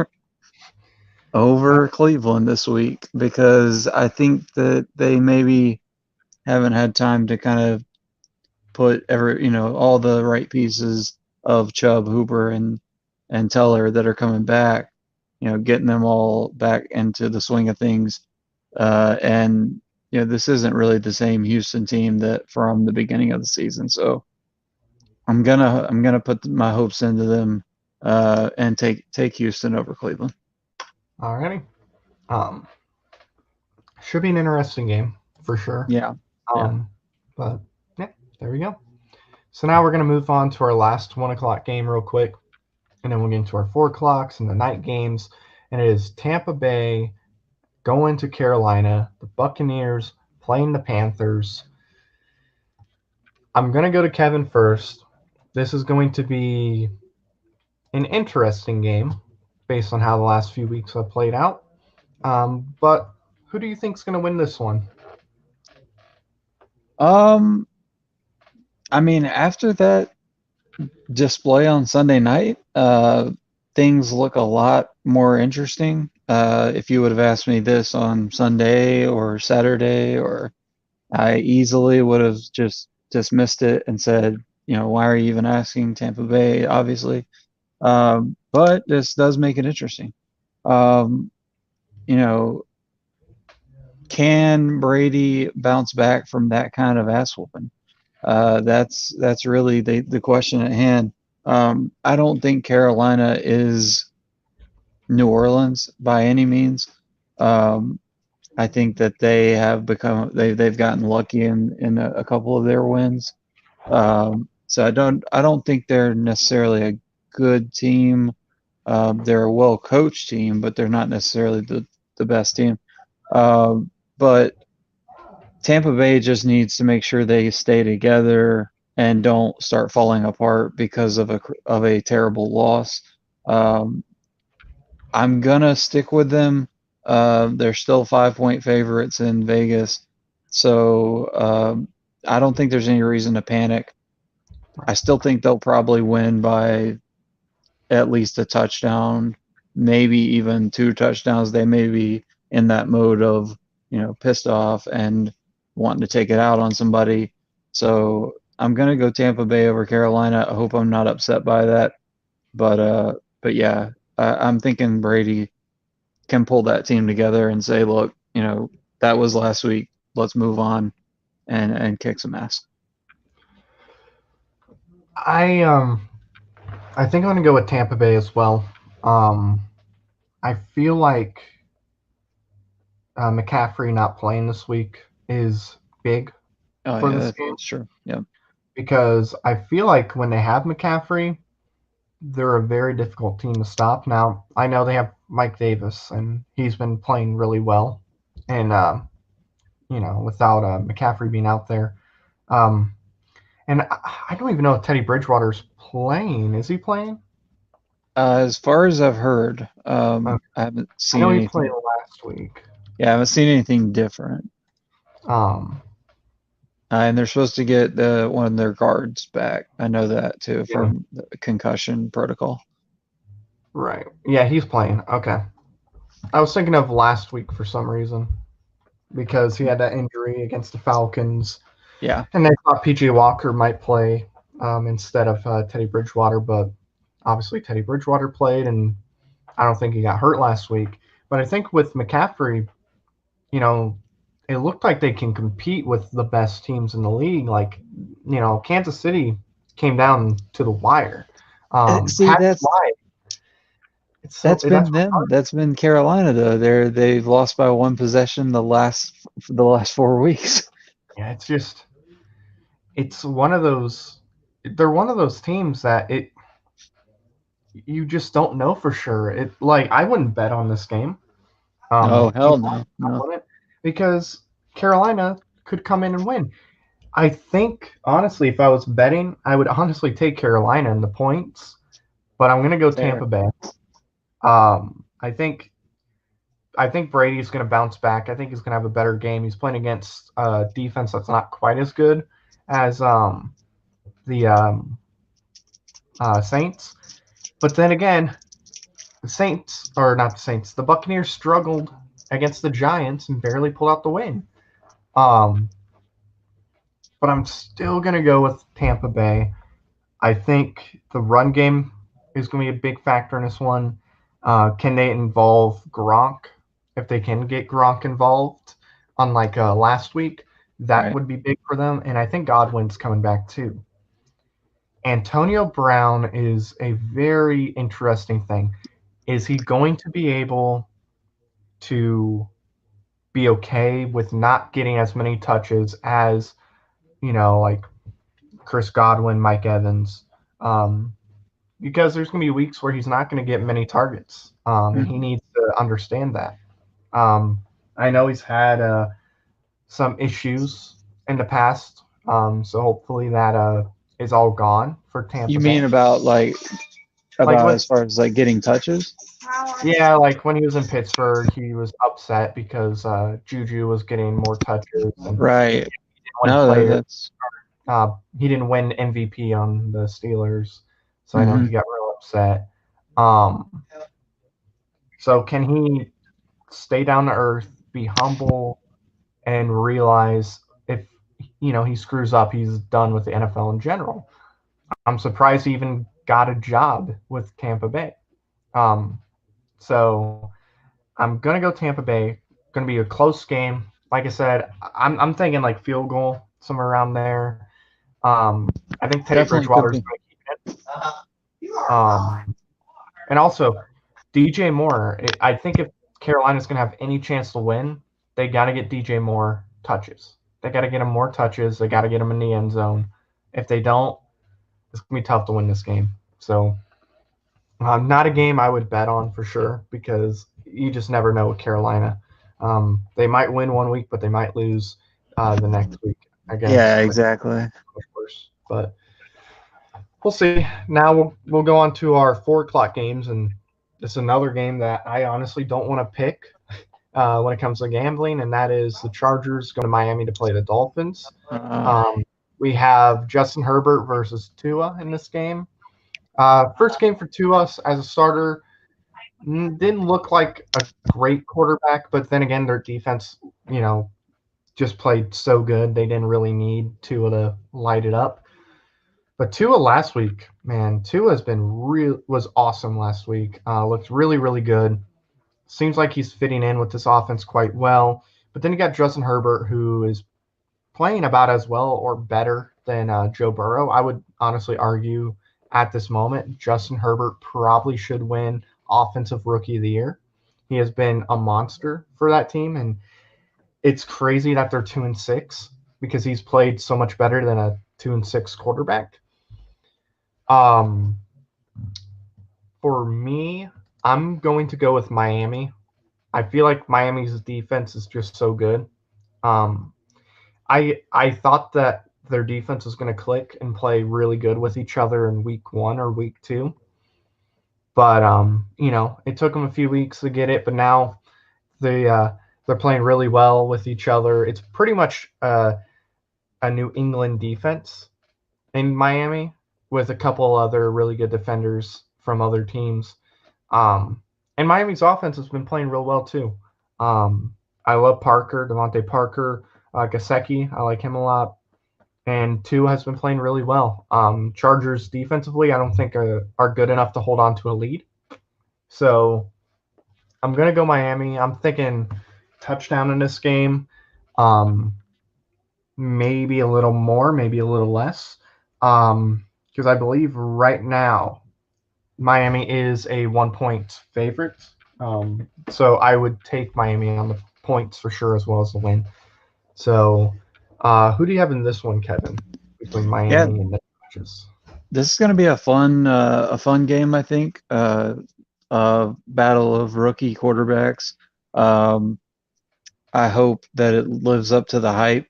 B: over Cleveland this week, because I think that they maybe haven't had time to kind of put all the right pieces of Chubb, Hooper, and Teller that are coming back, getting them all back into the swing of things. And this isn't really the same Houston team that from the beginning of the season. So I'm gonna put my hopes into them and take Houston over Cleveland.
A: Alrighty. Should be an interesting game for sure.
B: Yeah. Yeah.
A: But yeah, there we go. So now we're going to move on to our last 1 o'clock game real quick, and then we'll get into our 4 o'clocks and the night games. And it is Tampa Bay going to Carolina, the Buccaneers playing the Panthers. I'm going to go to Kevin first. This is going to be an interesting game based on how the last few weeks have played out. But who do you think is going to win this one?
B: I mean, after that display on Sunday night, things look a lot more interesting. If you would have asked me this on Sunday or Saturday, or I easily would have just dismissed it and said, why are you even asking? Tampa Bay, obviously. But this does make it interesting. Can Brady bounce back from that kind of ass whooping? That's really the question at hand. I don't think Carolina is New Orleans by any means. I think that they have they've gotten lucky in a couple of their wins. So I don't think they're necessarily a good team. They're a well coached team, but they're not necessarily the best team. But Tampa Bay just needs to make sure they stay together and don't start falling apart because of a terrible loss. I'm gonna stick with them. They're still 5-point favorites in Vegas, so I don't think there's any reason to panic. I still think they'll probably win by at least a touchdown, maybe even 2 touchdowns. They may be in that mode of pissed off and wanting to take it out on somebody. So I'm gonna go Tampa Bay over Carolina. I hope I'm not upset by that, but yeah, I'm thinking Brady can pull that team together and say, look, that was last week. Let's move on and kick some ass.
A: I think I'm going to go with Tampa Bay as well. I feel like McCaffrey not playing this week is big for this game.
B: That's true. Yeah.
A: Because I feel like when they have McCaffrey, they're a very difficult team to stop. Now, I know they have Mike Davis, and he's been playing really well. And, without McCaffrey being out there. And I don't even know if Teddy Bridgewater's playing. Is he playing?
B: As far as I've heard, I haven't seen
A: I know
B: anything.
A: He played last week.
B: Yeah, I haven't seen anything different. And they're supposed to get one of their guards back. I know that too from the concussion protocol.
A: Right. Yeah, he's playing. Okay. I was thinking of last week for some reason because he had that injury against the Falcons.
B: Yeah.
A: And they thought PJ Walker might play instead of Teddy Bridgewater, but obviously Teddy Bridgewater played, and I don't think he got hurt last week. But I think with McCaffrey, it looked like they can compete with the best teams in the league. Like, Kansas City came down to the wire.
B: See, that's been them. That's been Carolina though. They've lost by one possession the last 4 weeks.
A: Yeah, it's one of those. They're one of those teams that you just don't know for sure. I wouldn't bet on this game.
B: Oh,
A: He
B: hell
A: might
B: no.
A: not
B: No.
A: win it because Carolina could come in and win. I think honestly, if I was betting, I would honestly take Carolina in the points, but I'm gonna go Tampa
B: Fair.
A: Bay. I think Brady's gonna bounce back. I think he's gonna have a better game. He's playing against a defense that's not quite as good as the Saints. But then again, the Saints, or not the Saints, the Buccaneers struggled against the Giants and barely pulled out the win. Um, but I'm still going to go with Tampa Bay. I think the run game is going to be a big factor in this one. Can they involve Gronk? If they can get Gronk involved, unlike last week, that
B: Right.
A: would be big for them. And I think Godwin's coming back too. Antonio Brown is a very interesting thing. Is he going to be able to be okay with not getting as many touches as, like Chris Godwin, Mike Evans? Um, because there's going to be weeks where he's not going to get many targets. And he
B: Mhm.
A: needs to understand that. Um, I know he's had some issues in the past. So hopefully that is all gone for
B: You
A: Tampa
B: mean
A: Bay.
B: about
A: Like
B: about
A: with
B: as far as like getting touches?
A: Yeah, like when he was in Pittsburgh, he was upset because Juju was getting more touches and
B: Right.
A: he didn't win
B: No,
A: player.
B: that's
A: He didn't win MVP on the Steelers, so I know
B: hmm
A: he got real upset. Um, so can he stay down to earth, be humble, and realize if he screws up, he's done with the NFL in general? I'm surprised he even got a job with Tampa Bay. So I'm gonna go Tampa Bay. Gonna be a close game. Like I said, I'm thinking like field goal somewhere around there. I think Teddy
B: definitely could
A: Bridgewater's
B: be.
A: gonna keep it. And also DJ Moore. I think if Carolina's gonna have any chance to win, they got to get DJ Moore touches. They got to get him more touches. They got to get him in the end zone. If they don't, it's gonna be tough to win this game. So not a game I would bet on for sure because you just never know with Carolina. They might win one week, but they might lose the next week
B: Yeah,
A: against
B: exactly.
A: worse. But we'll see. Now we'll go on to our 4 o'clock games, and it's another game that I honestly don't want to pick when it comes to gambling, and that is the Chargers going to Miami to play the Dolphins.
B: Uh,
A: Um, we have Justin Herbert versus Tua in this game. First game for Tua as a starter. Didn't look like a great quarterback, but then again, their defense, just played so good. They didn't really need Tua to light it up. But Tua last week, man, Tua was awesome last week. Looked really, really good. Seems like he's fitting in with this offense quite well. But then you got Justin Herbert, who is playing about as well or better than Joe Burrow. I would honestly argue at this moment, Justin Herbert probably should win Offensive Rookie of the Year. He has been a monster for that team, and it's crazy that they're 2-6 because he's played so much better than a 2-6 quarterback. Um, for me, I'm going to go with Miami. I feel like Miami's defense is just so good. Um, I thought that their defense was going to click and play really good with each other in week 1 or week 2, but it took them a few weeks to get it. But now they're playing really well with each other. It's pretty much a New England defense in Miami with a couple other really good defenders from other teams. Um, and Miami's offense has been playing real well too. I love Parker, Devontae Parker, Gasecki. I like him a lot. And Tua has been playing really well. Chargers defensively, I don't think are good enough to hold on to a lead. So I'm gonna go Miami. I'm thinking touchdown in this game. Um, maybe a little more, maybe a little less. Because I believe right now Miami is a 1 point favorite. So I would take Miami on the points for sure as well as the win. So who do you have in this one, Kevin, between
B: yeah,
A: Miami and the Chargers?
B: this is going to be a fun game, I think. Battle of rookie quarterbacks. Um, I hope that it lives up to the hype.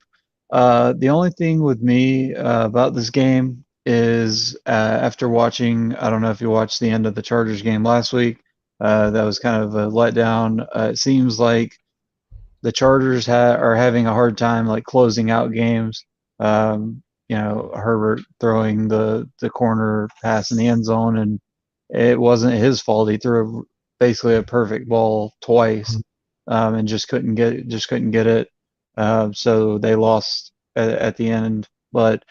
B: The only thing with me about this game is after watching, I don't know if you watched the end of the Chargers game last week. That was kind of a letdown. It seems like the Chargers are having a hard time like closing out games. Herbert throwing the corner pass in the end zone, and it wasn't his fault. He threw basically a perfect ball twice, and just couldn't get it. So they lost at the end. But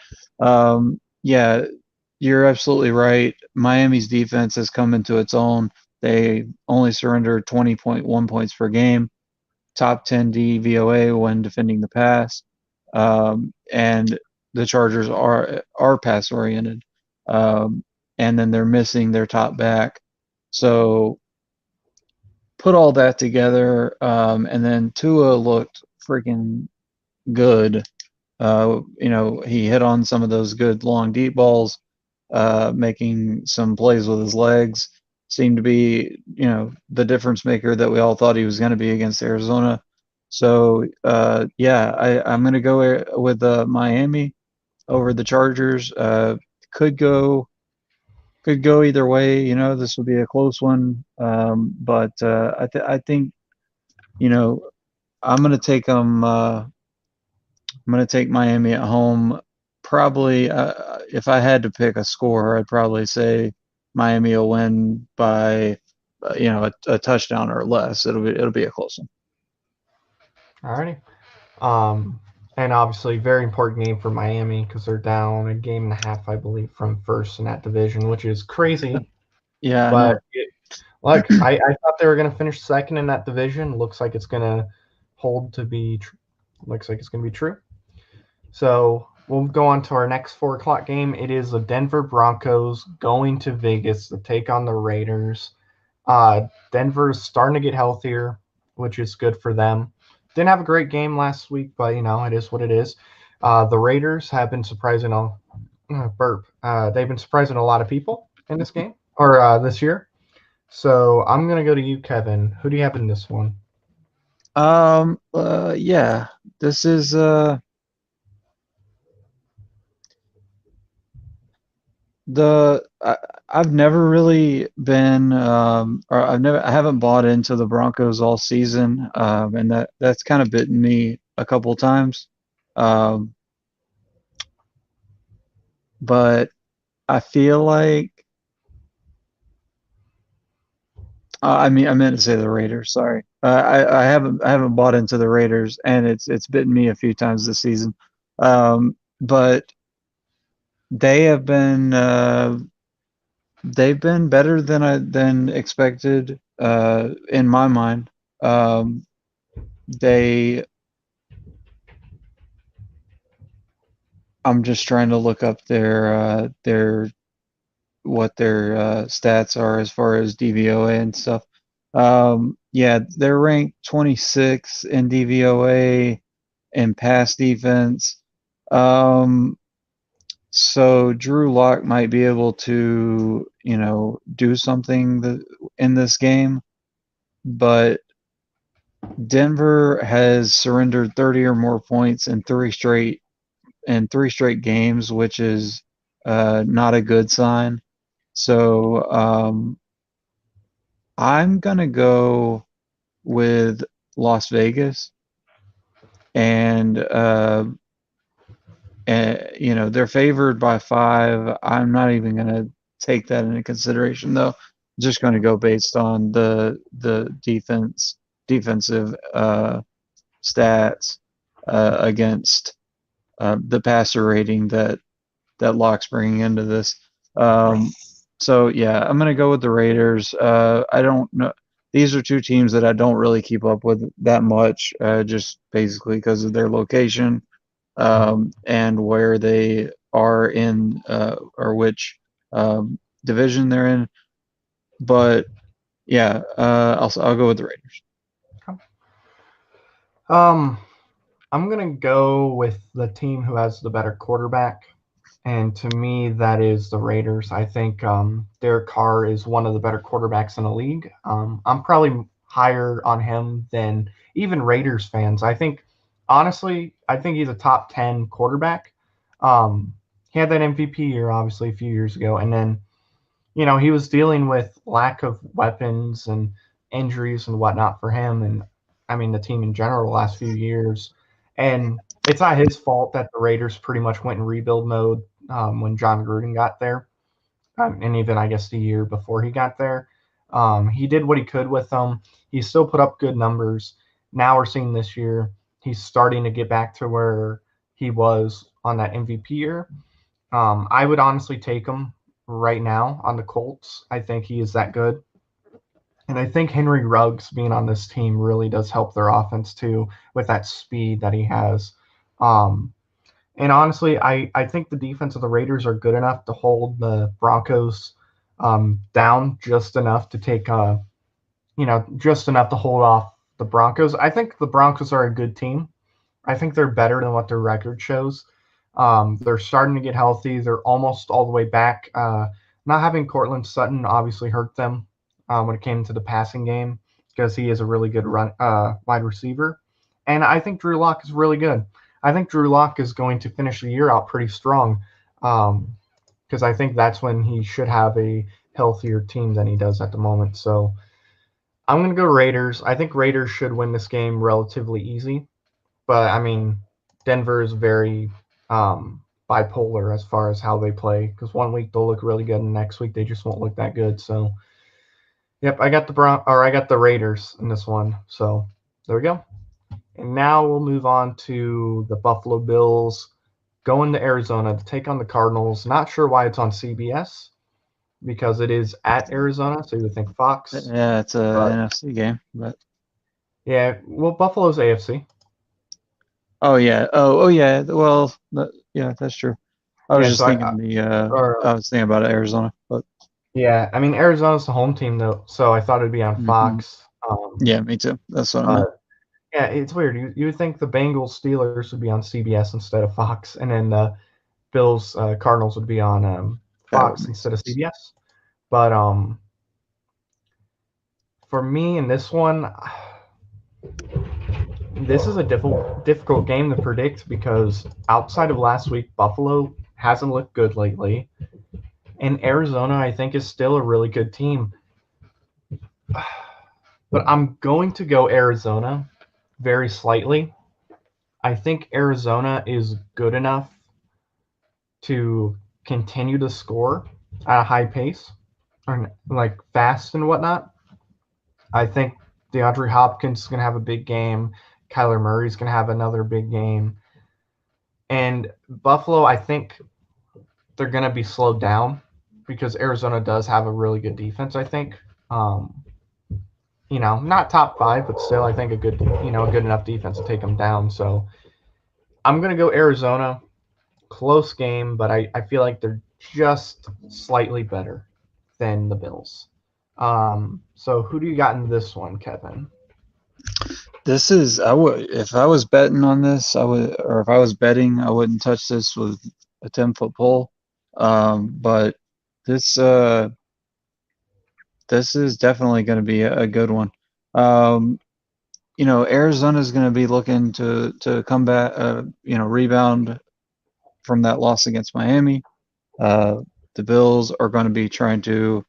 B: yeah, you're absolutely right. Miami's defense has come into its own. They only surrendered 20.1 points per game, top 10 DVOA when defending the pass, and the Chargers are pass oriented, um, and then they're missing their top back. So put all that together, and then Tua looked freaking good. He hit on some of those good long deep balls, making some plays with his legs. Seemed to be, the difference maker that we all thought he was going to be against Arizona. So, yeah, I'm going to go with Miami over the Chargers. Could go could go either way. This will be a close one. But I think, you know, I'm going to take them. I'm going to take Miami at home. Probably, if I had to pick a score, I'd probably say Miami will win by, a touchdown or less. It'll be a close one.
A: Alrighty. Um, and obviously, very important game for Miami because they're down a game and a half, I believe, from first in that division, which is crazy.
B: Yeah, I
A: But
B: know.
A: look, I thought they were going to finish second in that division. Looks like it's going to hold to be. Looks like it's going to be true. So we'll go on to our next 4 o'clock game. It is the Denver Broncos going to Vegas to take on the Raiders. Denver's starting to get healthier, which is good for them. Didn't have a great game last week, but it is what it is. The Raiders have been surprising burp. They've been surprising a lot of people in this game or this year. So I'm gonna go to you, Kevin. Who do you have in this one?
B: Yeah, this is the I've never really been or I haven't bought into the Broncos all season, and that's kind of bitten me a couple times. Um, but I feel like I meant to say the Raiders. Sorry, I haven't bought into the Raiders, and it's bitten me a few times this season. But they have been they've been better than expected in my mind. They I'm just trying to look up their what their stats are as far as DVOA and stuff. Yeah, they're ranked 26 in DVOA and pass defense. Um, so Drew Lock might be able to, do something in this game, but Denver has surrendered 30 or more points in three straight games, which is not a good sign. So I'm gonna go with Las Vegas, and they're favored by 5. I'm not even gonna take that into consideration though. I'm just gonna go based on the defensive stats against the passer rating that Locke's bringing into this. Um, so yeah, I'm gonna go with the Raiders. I don't know. These are two teams that I don't really keep up with that much, just basically because of their location, and where they are in, or which division they're in. But yeah, I'll go with the Raiders.
A: Um, I'm gonna go with the team who has the better quarterback, and to me, that is the Raiders. I think Derek Carr is one of the better quarterbacks in the league. I'm probably higher on him than even Raiders fans. I think, honestly, I think he's a top 10 quarterback. He had that MVP year, obviously, a few years ago. And then, he was dealing with lack of weapons and injuries and whatnot for him. And I mean, the team in general the last few years. And it's not his fault that the Raiders pretty much went in rebuild mode when John Gruden got there, and even I guess the year before he got there. He did what he could with them. He still put up good numbers. Now we're seeing this year he's starting to get back to where he was on that MVP year. I would honestly take him right now on the Colts. I think he is that good. And I think Henry Ruggs being on this team really does help their offense too with that speed that he has. Um, and honestly, I think the defense of the Raiders are good enough to hold the Broncos down just enough to take, just enough to hold off the Broncos. I think the Broncos are a good team. I think they're better than what their record shows. They're starting to get healthy. They're almost all the way back. Not having Cortland Sutton obviously hurt them when it came to the passing game because he is a really good wide receiver. And I think Drew Lock is really good. I think Drew Lock is going to finish the year out pretty strong because I think that's when he should have a healthier team than he does at the moment. So I'm going to go Raiders. I think Raiders should win this game relatively easy. But, I mean, Denver is very bipolar as far as how they play because one week they'll look really good and next week they just won't look that good. So, yep, I got the Raiders in this one. So, there we go. And now we'll move on to the Buffalo Bills going to Arizona to take on the Cardinals. Not sure why it's on CBS because it is at Arizona, so you would think Fox.
B: Yeah, it's a NFC game, but
A: yeah, well, Buffalo's AFC.
B: Oh yeah, oh yeah. Well, yeah, that's true. I was just thinking I was thinking about Arizona, but
A: yeah, I mean Arizona's the home team though, so I thought it'd be on Fox.
B: Yeah, me too. That's what I meant.
A: Yeah, it's weird. You would think the Bengals Steelers would be on CBS instead of Fox, and then the Bills Cardinals would be on Fox instead of CBS. But for me in this one, this is a difficult game to predict because outside of last week, Buffalo hasn't looked good lately, and Arizona I think is still a really good team. But I'm going to go Arizona very slightly. I think Arizona is good enough to continue to score at a high pace, or like fast and whatnot. I think DeAndre Hopkins is going to have a big game. Kyler Murray's going to have another big game. And Buffalo, I think they're going to be slowed down because Arizona does have a really good defense, I think. Not top 5, but still I think a good enough defense to take them down. So I'm going to go Arizona. Close game, but I feel like they're just slightly better than the Bills. So who do you got in this one, Kevin?
B: This is if I was betting on this, or if I was betting, I wouldn't touch this with a 10-foot pole. But this is definitely going to be a good one. Arizona is going to be looking to come back, rebound from that loss against Miami. The Bills are going to be trying to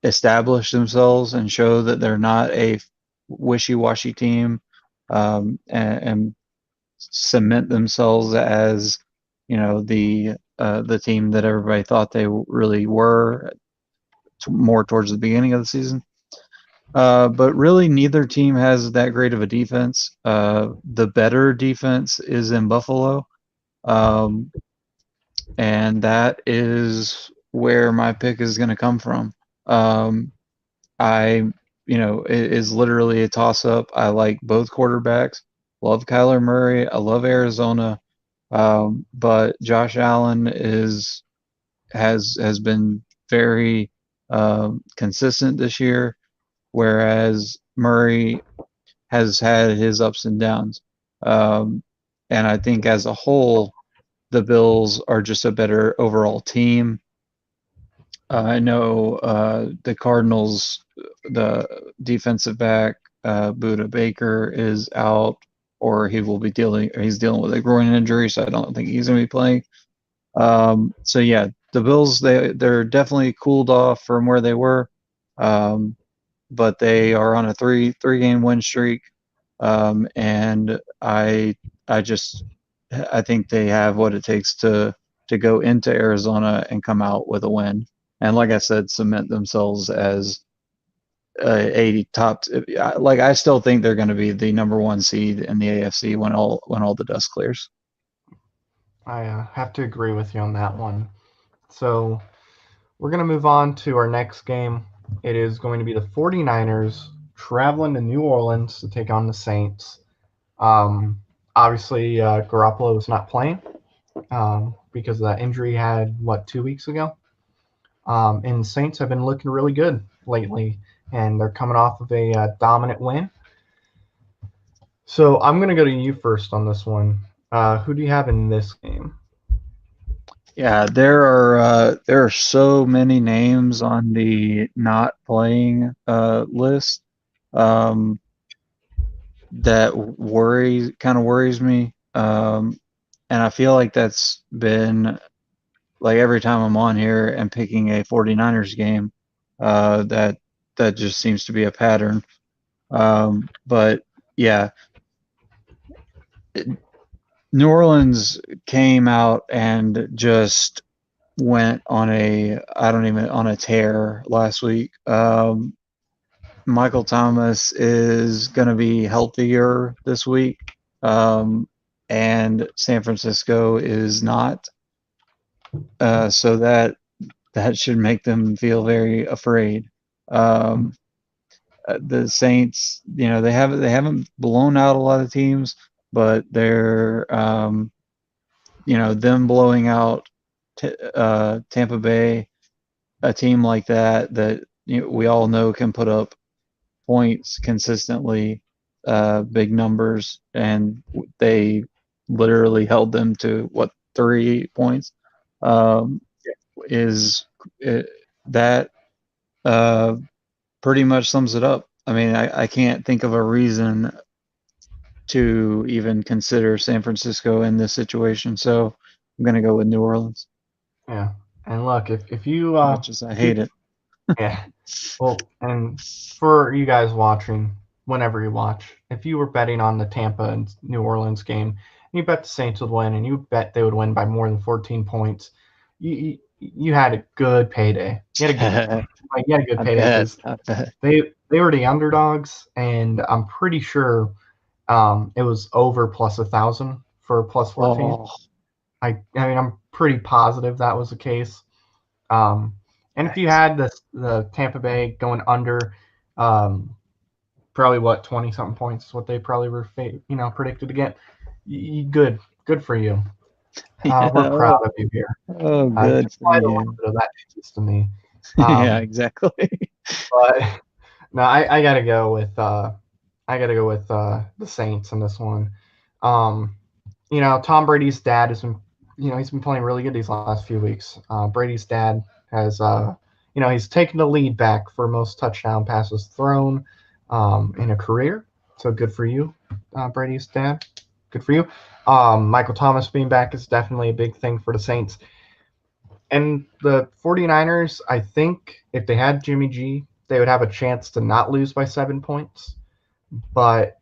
B: establish themselves and show that they're not a wishy-washy team, and cement themselves as the team that everybody thought they really were more towards the beginning of the season. But really, neither team has that great of a defense. The better defense is in Buffalo, and that is where my pick is going to come from. It is literally a toss-up. I like both quarterbacks. Love Kyler Murray. I love Arizona, but Josh Allen has been very consistent this year, whereas Murray has had his ups and downs. And I think as a whole, the Bills are just a better overall team. I know the Cardinals, the defensive back Buda Baker is out, or he's dealing with a groin injury, so I don't think he's going to be playing. So yeah, the Bills they're definitely cooled off from where they were, um, but they are on a three game win streak, and I think they have what it takes to go into Arizona and come out with a win, and like I said, cement themselves as a top. Like I still think they're going to be the number one seed in the AFC when all the dust clears.
A: I have to agree with you on that one. So we're going to move on to our next game. It is going to be the 49ers traveling to New Orleans to take on the Saints. Obviously, Garoppolo is not playing because of that injury he had, 2 weeks ago? And the Saints have been looking really good lately, and they're coming off of a dominant win. So I'm going to go to you first on this one. Who do you have in this game?
B: Yeah, there are so many names on the not playing list um, that worries me, and I feel like that's been like every time I'm on here and picking a 49ers game, that just seems to be a pattern. But yeah, New Orleans came out and just went on a I don't even on a tear last week. Michael Thomas is going to be healthier this week, and San Francisco is not. So that should make them feel very afraid. Um, the Saints, they haven't blown out a lot of teams, but they're them blowing out Tampa Bay, a team like that we all know can put up points consistently, big numbers, and they literally held them to what 3 points. Um, is that pretty much sums it up. I mean, I can't think of a reason to even consider San Francisco in this situation, so I'm gonna go with New Orleans.
A: Yeah, and look, if you
B: Much as I
A: if you
B: hate it.
A: yeah, well, and for you guys watching, whenever you watch, if you were betting on the Tampa and New Orleans game, and you bet the Saints would win, and you bet they would win by more than 14 points, you had a good payday. You had a good
B: I
A: payday
B: bet.
A: because
B: I bet.
A: they were the underdogs, and I'm pretty sure it was over plus 1,000 for plus 14.
B: Oh,
A: I mean, I'm pretty positive that was the case. Um, and if you
B: yikes.
A: had the Tampa Bay going under, um, probably what 20 something points is what they probably were predicted to get. Good for you.
B: Yeah.
A: We're proud of you here.
B: Oh,
A: You
B: good
A: can
B: for
A: apply a little
B: you.
A: bit of that to me.
B: Yeah,
A: Um,
B: exactly.
A: but no, I gotta go with the Saints in this one. Um, Tom Brady's dad has been, he's been playing really good these last few weeks. Brady's dad has, he's taken the lead back for most touchdown passes thrown in a career. So good for you, Brady's dad. Good for you. Michael Thomas being back is definitely a big thing for the Saints. And the 49ers, I think if they had Jimmy G, they would have a chance to not lose by 7 points. But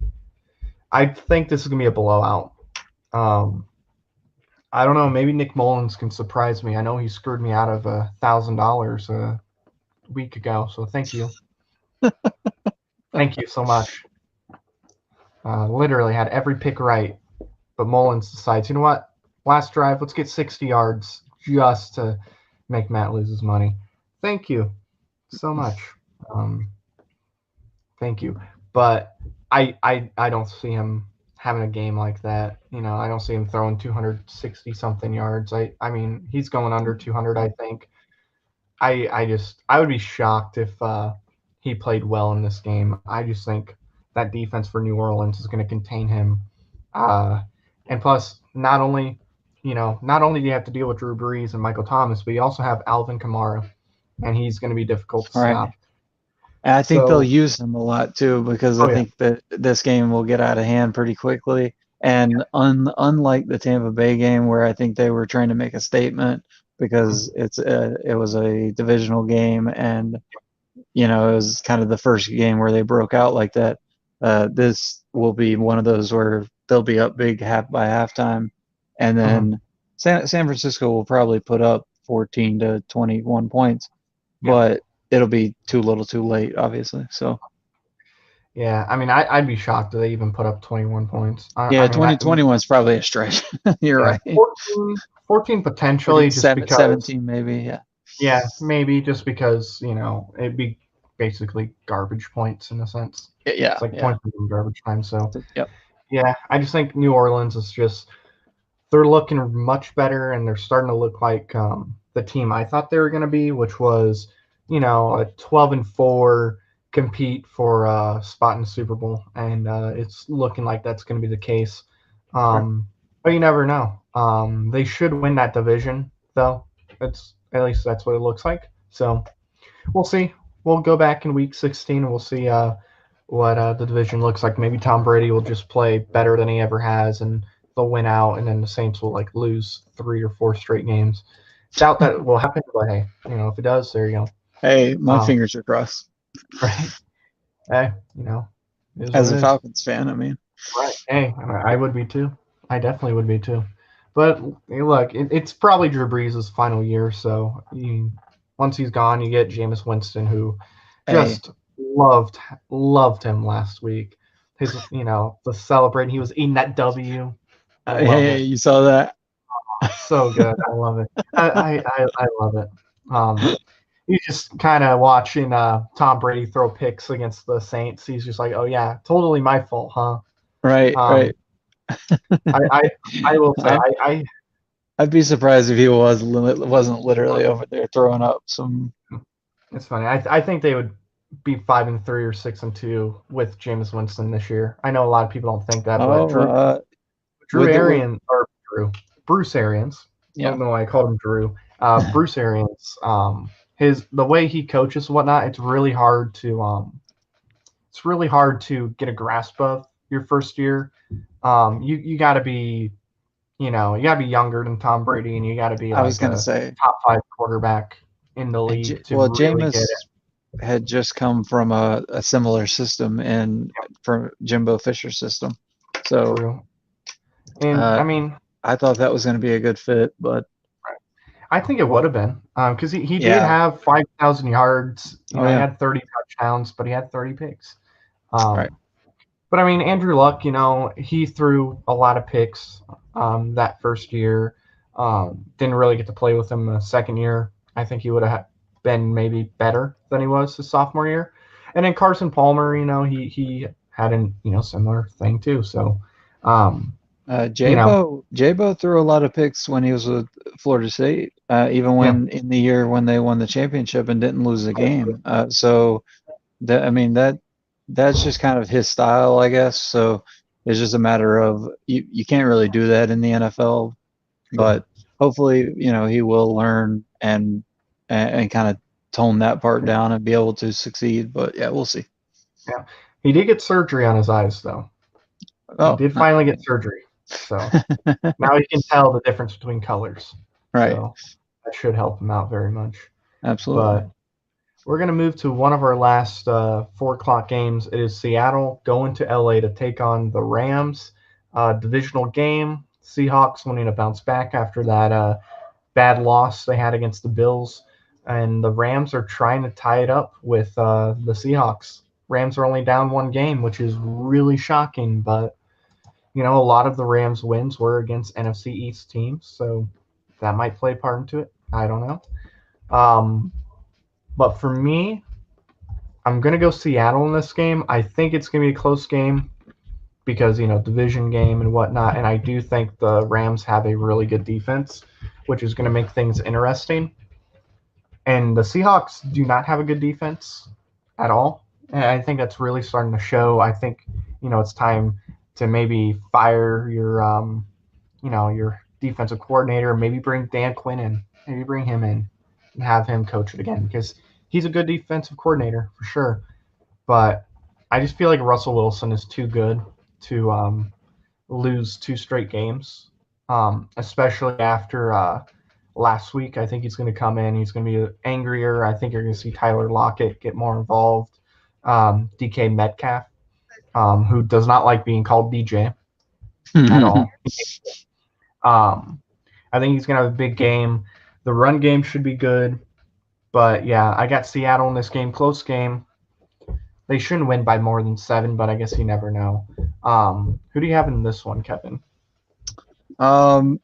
A: I think this is going to be a blowout. Um, I don't know. Maybe Nick Mullins can surprise me. I know he screwed me out of $1,000 a week ago. So thank you. Thank you so much. Literally had every pick right. But Mullins decides, you know what? Last drive, let's get 60 yards just to make Matt lose his money. Thank you so much. Um, thank you. But I don't see him having a game like that. I don't see him throwing 260 something yards. I mean, he's going under 200, I think. I would be shocked if he played well in this game. I just think that defense for New Orleans is going to contain him. Uh, and plus, not only do you have to deal with Drew Brees and Michael Thomas, but you also have Alvin Kamara. and he's going to be difficult to
B: Right.
A: stop.
B: And I think they'll
A: So,
B: use him a lot too because I
A: oh yeah,
B: think that this game will get out of hand pretty quickly. And unlike the Tampa Bay game where I think they were trying to make a statement because it was a divisional game and it was kind of the first game where they broke out like that. This will be one of those where they'll be up big half by halftime, and
A: mm-hmm.
B: then San Francisco will probably put up 14 to 21 points,
A: Yeah,
B: but it'll be too little, too late, obviously. So
A: yeah. I mean, I'd be shocked if they even put up 21 points. I
B: yeah,
A: mean,
B: 2021 is probably a stretch. You're
A: yeah,
B: right.
A: 14 potentially,
B: 14,
A: just because.
B: 17 maybe. Yeah.
A: Yeah, maybe just because it'd be basically garbage points in a sense. It's
B: Yeah.
A: like
B: Yeah.
A: points in garbage time. So
B: Yep.
A: yeah, I just think New Orleans is just they're looking much better, and they're starting to look like the team I thought they were going to be, which was a 12-4 compete for a spot in the Super Bowl, and it's looking like that's going to be the case.
B: Sure.
A: But you never know. They should win that division, though. It's at least that's what it looks like. So we'll see. We'll go back in Week 16, and we'll see what the division looks like. Maybe Tom Brady will just play better than he ever has, and they'll win out, and then the Saints will like lose 3 or 4 straight games. Doubt that will happen, but hey, if it does, there you go.
B: Hey, my
A: Um,
B: fingers are crossed.
A: right? Hey, it is what
B: As a
A: it is.
B: Falcons fan, I mean.
A: Right? Hey, I would be too. I definitely would be too. But hey, look, it's probably Drew Brees' final year, so once he's gone, you get Jameis Winston, who
B: Hey,
A: just loved him last week. His, the celebrating, he was eating that W. I love
B: hey,
A: it.
B: you saw that?
A: So good. I love it. I love it. He's just kind of watching Tom Brady throw picks against the Saints. He's just like, oh yeah, totally my fault, huh?
B: Right,
A: Um,
B: right.
A: I, I I will say
B: I, I'd be surprised if he wasn't literally over there throwing up some.
A: it's funny. I think they would be 5-3 or 6-2 with Jameis Winston this year. I know a lot of people don't think that, but
B: Oh,
A: Drew
B: with the with
A: Arians or Bruce Arians. I
B: yeah,
A: don't know why I called him Drew. Bruce Arians. The way he coaches and whatnot, it's really hard to get a grasp of your first year. You got to be you got to be younger than Tom Brady, and you got to be
B: I was
A: like
B: gonna
A: a
B: say.
A: top 5 quarterback in the
B: And
A: league to
B: well,
A: really get it.
B: Jameis had just come from a similar system in from Jimbo Fisher's system, so
A: True. And
B: uh,
A: I mean,
B: I thought that was going to be a good fit. But
A: I think it would have been because he did
B: yeah,
A: have 5,000 yards.
B: oh
A: He
B: yeah,
A: had 30 touchdowns, but he had 30 picks.
B: right.
A: Um, but I mean, Andrew Luck, he threw a lot of picks that first year. Didn't really get to play with him the second year. I think he would have been maybe better than he was his sophomore year. And then Carson Palmer, he had an similar thing too. So, um, you know,
B: Jabo threw a lot of picks when he was with Florida State, even
A: yeah,
B: when in the year when they won the championship and didn't lose a game. So that I mean that's just kind of his style, I guess. So it's just a matter of you can't really do that in the NFL,
A: true.
B: but hopefully he will learn and kind of tone that part down and be able to succeed. But yeah, we'll see.
A: Yeah, he did get surgery on his eyes though. He
B: Oh,
A: did finally get surgery, so now he can tell the difference between colors.
B: right,
A: So that should help him out very much.
B: absolutely.
A: But we're going to move to one of our last 4 o'clock games. It is Seattle going to LA to take on the Rams. Divisional game. Seahawks wanting to bounce back after that bad loss they had against the Bills. And the Rams are trying to tie it up with the Seahawks. Rams are only down 1 game, which is really shocking. But, a lot of the Rams' wins were against NFC East teams. So that might play a part into it. I don't know. But for me, I'm gonna go Seattle in this game. I think it's gonna be a close game because division game and whatnot, and I do think the Rams have a really good defense, which is gonna make things interesting. And the Seahawks do not have a good defense at all, and I think that's really starting to show. I think it's time to maybe fire your defensive coordinator, maybe bring Dan Quinn in, maybe bring him in. and have him coach it again because he's a good defensive coordinator for sure. But I just feel like Russell Wilson is too good to lose two straight games, especially after last week. I think he's going to come in. He's going to be angrier. I think you're going to see Tyler Lockett get more involved. DK Metcalf, who does not like being called DJ at all. Um, I think he's going to have a big game. The run game should be good. But yeah, I got Seattle in this game. Close game. They shouldn't win by more than 7, but I guess you never know. Who do you have in this one, Kevin?
B: Um,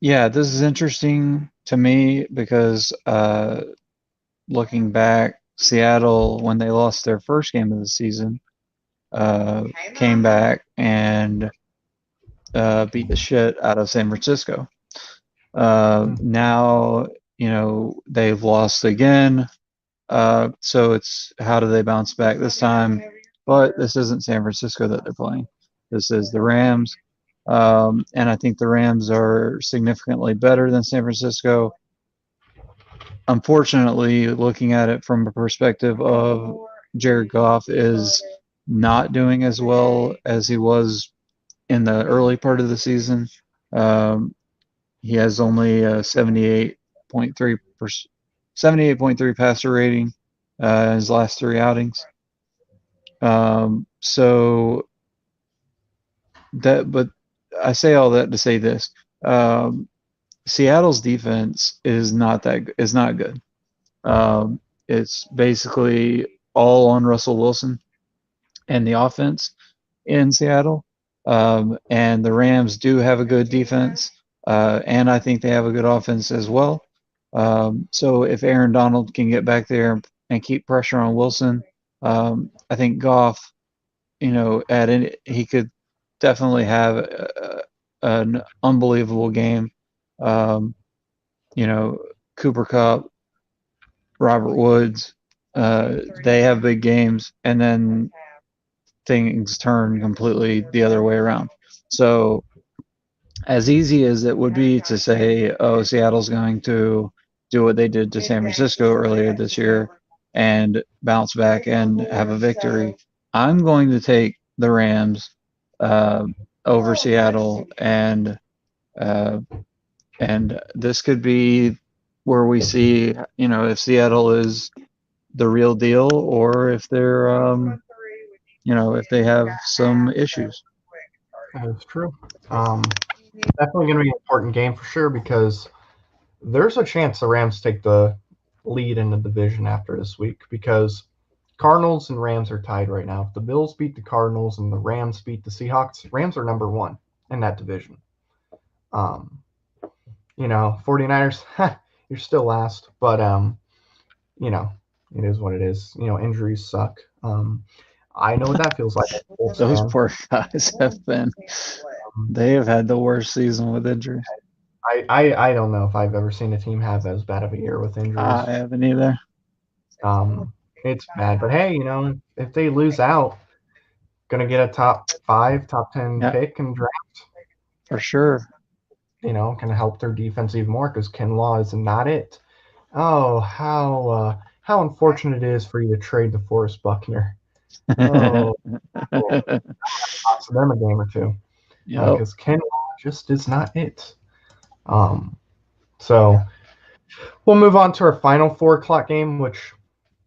B: yeah, this is interesting to me because looking back, Seattle, when they lost their first game of the season, came back and beat the shit out of San Francisco. Now, they've lost again. So it's how do they bounce back this time? But this isn't San Francisco that they're playing. This is the Rams. And I think the Rams are significantly better than San Francisco. Unfortunately, looking at it from a perspective of Jared Goff is not doing as well as he was in the early part of the season. He has only a 78.3 passer rating in his last 3 outings. So but I say all that to say this: Seattle's defense is not good. It's basically all on Russell Wilson and the offense in Seattle. And the Rams do have a good defense, and I think they have a good offense as well. So if Aaron Donald can get back there and keep pressure on Wilson, I think Goff, he could definitely have an unbelievable game. Cooper Kupp, Robert Woods, they have big games, and then things turn completely the other way around. So as easy as it would be to say, oh, Seattle's going to do what they did to San Francisco earlier this year and bounce back and have a victory, I'm going to take the Rams over Seattle, and this could be where we see, if Seattle is the real deal or if they're, if they have some issues.
A: That's true. Definitely going to be an important game for sure because there's a chance the Rams take the lead in the division after this week because Cardinals and Rams are tied right now. If the Bills beat the Cardinals and the Rams beat the Seahawks, Rams are number 1 in that division. 49ers, you're still last, but it is what it is. Injuries suck. I know what that feels like.
B: Those poor guys they have had the worst season with injuries.
A: I don't know if I've ever seen a team have as bad of a year with injuries.
B: I haven't either.
A: It's bad, but hey, if they lose out, gonna get a top 5, top 10 pick and draft
B: for sure.
A: Can help their defense even more because Kinlaw is not it. Oh, how unfortunate it is for you to trade the Forrest Buckner. Oh, cost them a game or two because Kinlaw just is not it. So we'll move on to our final 4:00 game, which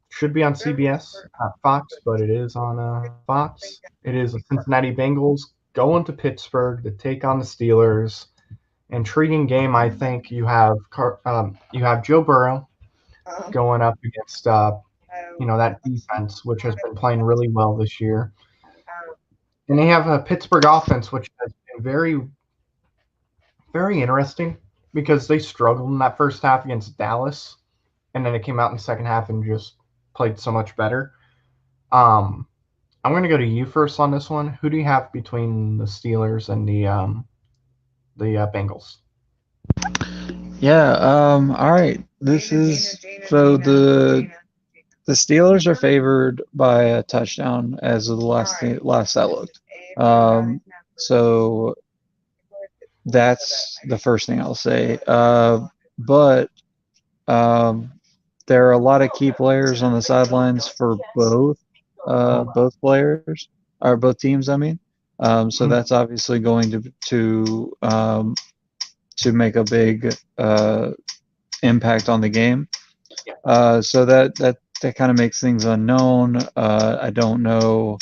A: should be on CBS, not Fox, but it is on Fox. It is the Cincinnati Bengals going to Pittsburgh to take on the Steelers. Intriguing game, I think. You have Joe Burrow going up against that defense, which has been playing really well this year, and they have a Pittsburgh offense, which has been very, very interesting because they struggled in that first half against Dallas, and then it came out in the second half and just played so much better. I'm going to go to you first on this one. Who do you have between the Steelers and the Bengals?
B: Yeah. All right. This is so the Steelers are favored by a touchdown as of the last I looked. So that's the first thing I'll say. But Um, there are a lot of key players on the sidelines for both players or both teams. I mean, so
A: Mm,
B: that's obviously going to make a big impact on the game. So that kind of makes things unknown. I don't know.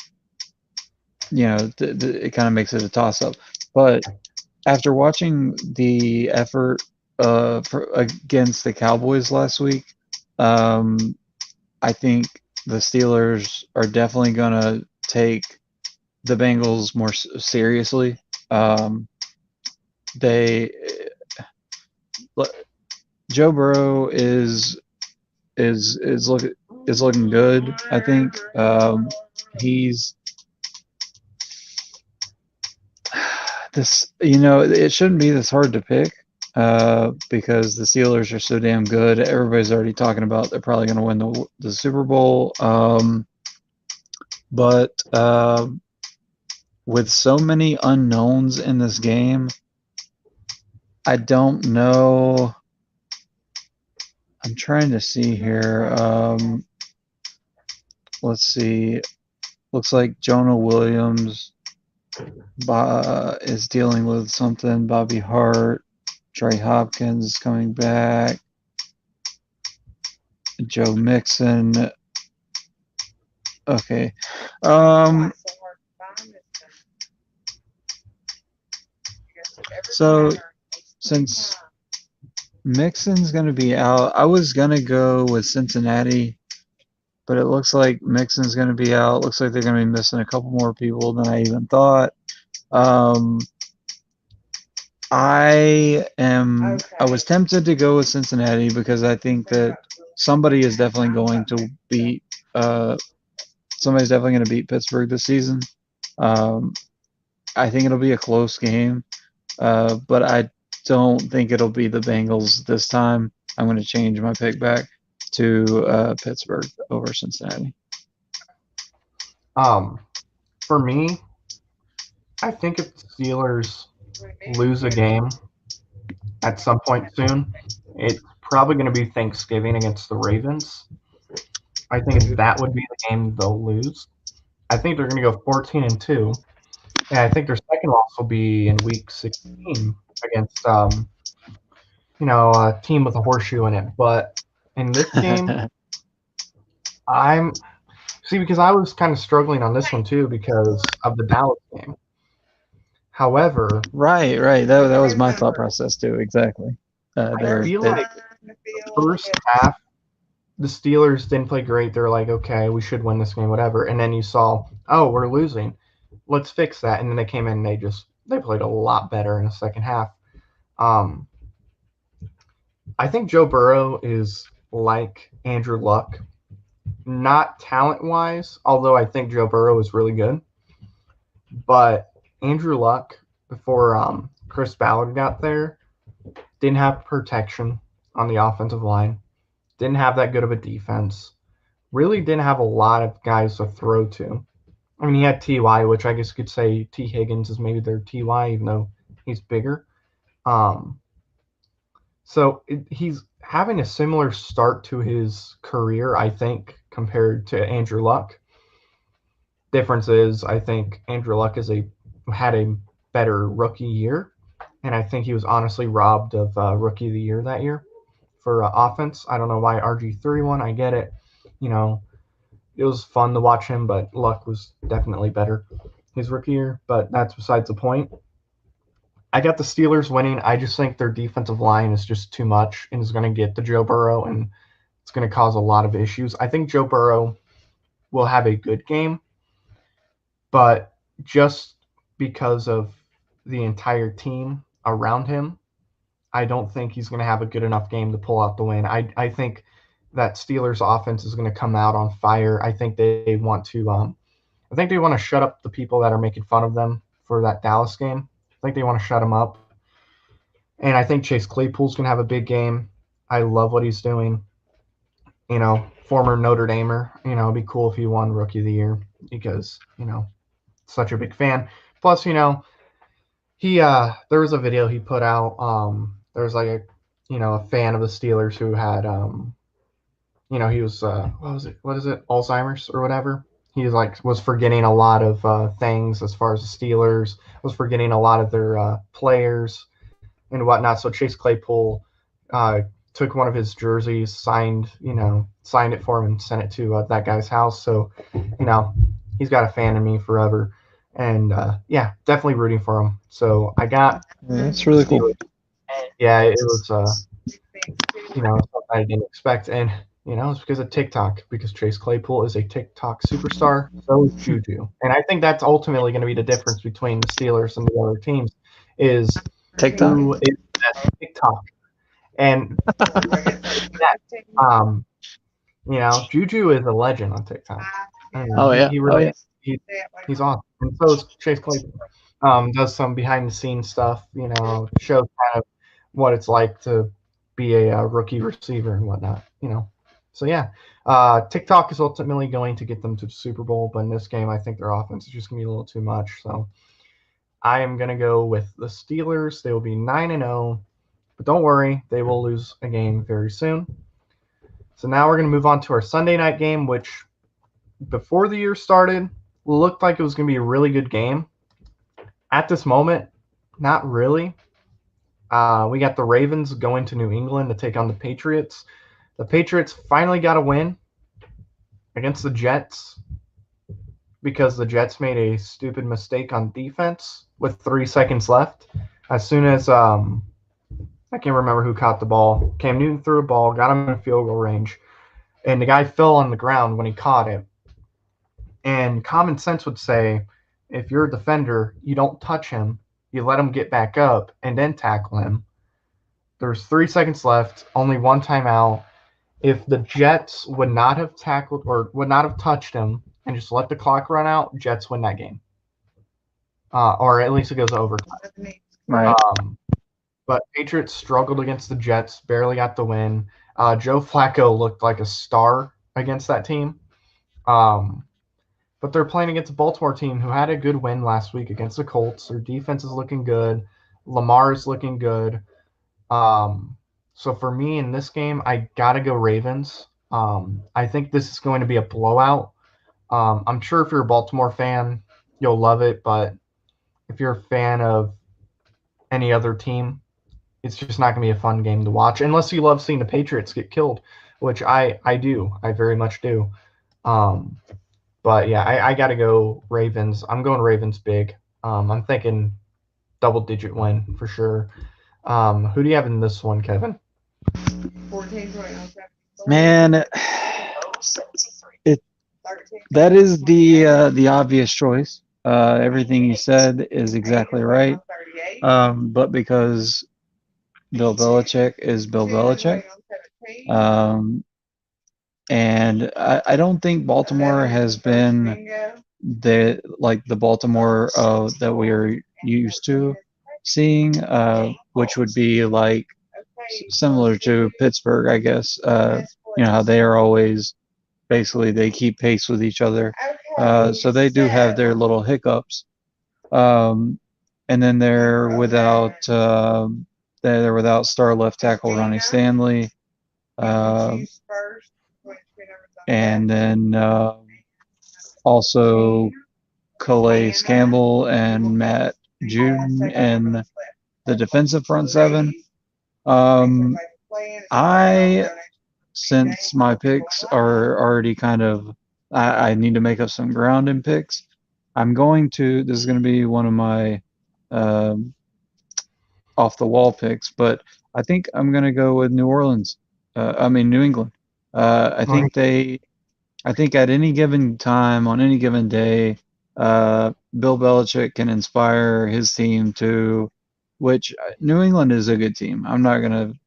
B: It kind of makes it a toss up. But after watching the effort against the Cowboys last week, um, I think the Steelers are definitely going to take the Bengals more seriously. They Joe Burrow is looking good. I think he's this. It shouldn't be this hard to pick because the Steelers are so damn good. Everybody's already talking about they're probably going to win the Super Bowl. But with so many unknowns in this game, I don't know. I'm trying to see here. Let's see. Looks like Jonah Williams is dealing with something. Bobby Hart, Trey Hopkins is coming back. Joe Mixon. Okay. So since Mixon's going to be out, I was going to go with Cincinnati, but it looks like Mixon's going to be out. Looks like they're going to be missing a couple more people than I even thought. Um, I was tempted to go with Cincinnati because I think that somebody is definitely going to beat uh, somebody's definitely going to beat Pittsburgh this season. Um, I think it'll be a close game, but I don't think it'll be the Bengals this time. I'm going to change my pick back to Pittsburgh over Cincinnati.
A: Um, for me, I think if the Steelers lose a game at some point soon, it's probably going to be Thanksgiving against the Ravens. I think that would be the game they'll lose. I think they're going to go 14-2, and I think their second loss will be in Week 16 against a team with a horseshoe in it. But in this game, I'm see because I was kind of struggling on this one too because of the Dallas game. However,
B: Right. That was my thought process too. Exactly.
A: I feel like the first half the Steelers didn't play great. They're like, okay, we should win this game, whatever. And then you saw, oh, we're losing. Let's fix that. And then they came in and they played a lot better in the second half. Um, I think Joe Burrow is like Andrew Luck, not talent wise, although I think Joe Burrow is really good. But Andrew Luck, before Chris Ballard got there, didn't have protection on the offensive line, didn't have that good of a defense, really didn't have a lot of guys to throw to. I mean, he had Ty, which I guess you could say T. Higgins is maybe their Ty, even though he's bigger. Um, he's having a similar start to his career, I think, compared to Andrew Luck. Difference is, I think Andrew Luck had a better rookie year, and I think he was honestly robbed of rookie of the year that year for offense. I don't know why RG3 won. I get it. You know, it was fun to watch him, but Luck was definitely better his rookie year. But that's besides the point. I got the Steelers winning. I just think their defensive line is just too much and is going to get to Joe Burrow, and it's going to cause a lot of issues. I think Joe Burrow will have a good game, but just because of the entire team around him, I don't think he's going to have a good enough game to pull out the win. I think that Steelers offense is going to come out on fire. I think they want to shut up the people that are making fun of them for that Dallas game. I think they want to shut them up. And I think Chase Claypool's going to have a big game. I love what he's doing. Former Notre Damer. It'd be cool if he won Rookie of the Year because, such a big fan. Plus, he there was a video he put out. There was like a fan of the Steelers who had he was what is it, Alzheimer's or whatever. He was forgetting a lot of things as far as the Steelers, was forgetting a lot of their players and whatnot. So Chase Claypool uh, took one of his jerseys, signed it for him, and sent it to that guy's house. So he's got a fan in me forever, and yeah, definitely rooting for him. So I got
B: That's
A: the
B: really cool.
A: Steelers. Yeah, it was something I didn't expect, and it's because of TikTok. Because Chase Claypool is a TikTok superstar, so is Juju, and I think that's ultimately going to be the difference between the Steelers and the other teams, is
B: TikTok.
A: who is the best TikTok. And that, um, Juju is a legend on TikTok. I mean,
B: Oh
A: he,
B: yeah.
A: he
B: Oh
A: really
B: yeah.
A: he's awesome, and so is Chase Claypool. Does some behind the scenes stuff, shows kind of what it's like to be a rookie receiver and whatnot, So yeah, TikTok is ultimately going to get them to the Super Bowl, but in this game, I think their offense is just gonna be a little too much. So I am gonna go with the Steelers. They will be 9-0, but don't worry, they will lose a game very soon. So now we're gonna move on to our Sunday night game, which before the year started looked like it was gonna be a really good game. At this moment, not really. We got the Ravens going to New England to take on the Patriots. The Patriots finally got a win against the Jets because the Jets made a stupid mistake on defense with 3 seconds left. As soon as I can't remember who caught the ball, Cam Newton threw a ball, got him in field goal range, and the guy fell on the ground when he caught it. And common sense would say, if you're a defender, you don't touch him, you let him get back up and then tackle him. There's 3 seconds left, only one timeout. If the Jets would not have tackled or would not have touched him and just let the clock run out, Jets win that game. Or at least it goes to overtime.
B: Right.
A: But Patriots struggled against the Jets, barely got the win. Joe Flacco looked like a star against that team. But they're playing against a Baltimore team who had a good win last week against the Colts. Their defense is looking good. Lamar is looking good. So for me in this game, I gotta go Ravens. I think this is going to be a blowout. I'm sure if you're a Baltimore fan, you'll love it, but if you're a fan of any other team, it's just not gonna be a fun game to watch unless you love seeing the Patriots get killed, which I do. I very much do. Um, but yeah, I gotta go Ravens. I'm going Ravens big. I'm thinking double digit win for sure. Who do you have in this one, Kevin?
B: Man, it that is the obvious choice. Everything you said is exactly right. But because Bill Belichick is Bill Belichick, um, and I don't think Baltimore has been the Baltimore that we are used to seeing, which would be like similar to Pittsburgh, I guess. How they are always basically they keep pace with each other. So they do have their little hiccups. And then they're without star left tackle Ronnie Stanley. And then also Calais Campbell and Matt Juden and the defensive front seven. I since my picks are already kind of I need to make up some ground in picks. This is going to be one of my um, off the wall picks, but I think I'm going to go with New Orleans. New England. I think at any given time, on any given day, Bill Belichick can inspire his team which New England is a good team. I'm not going to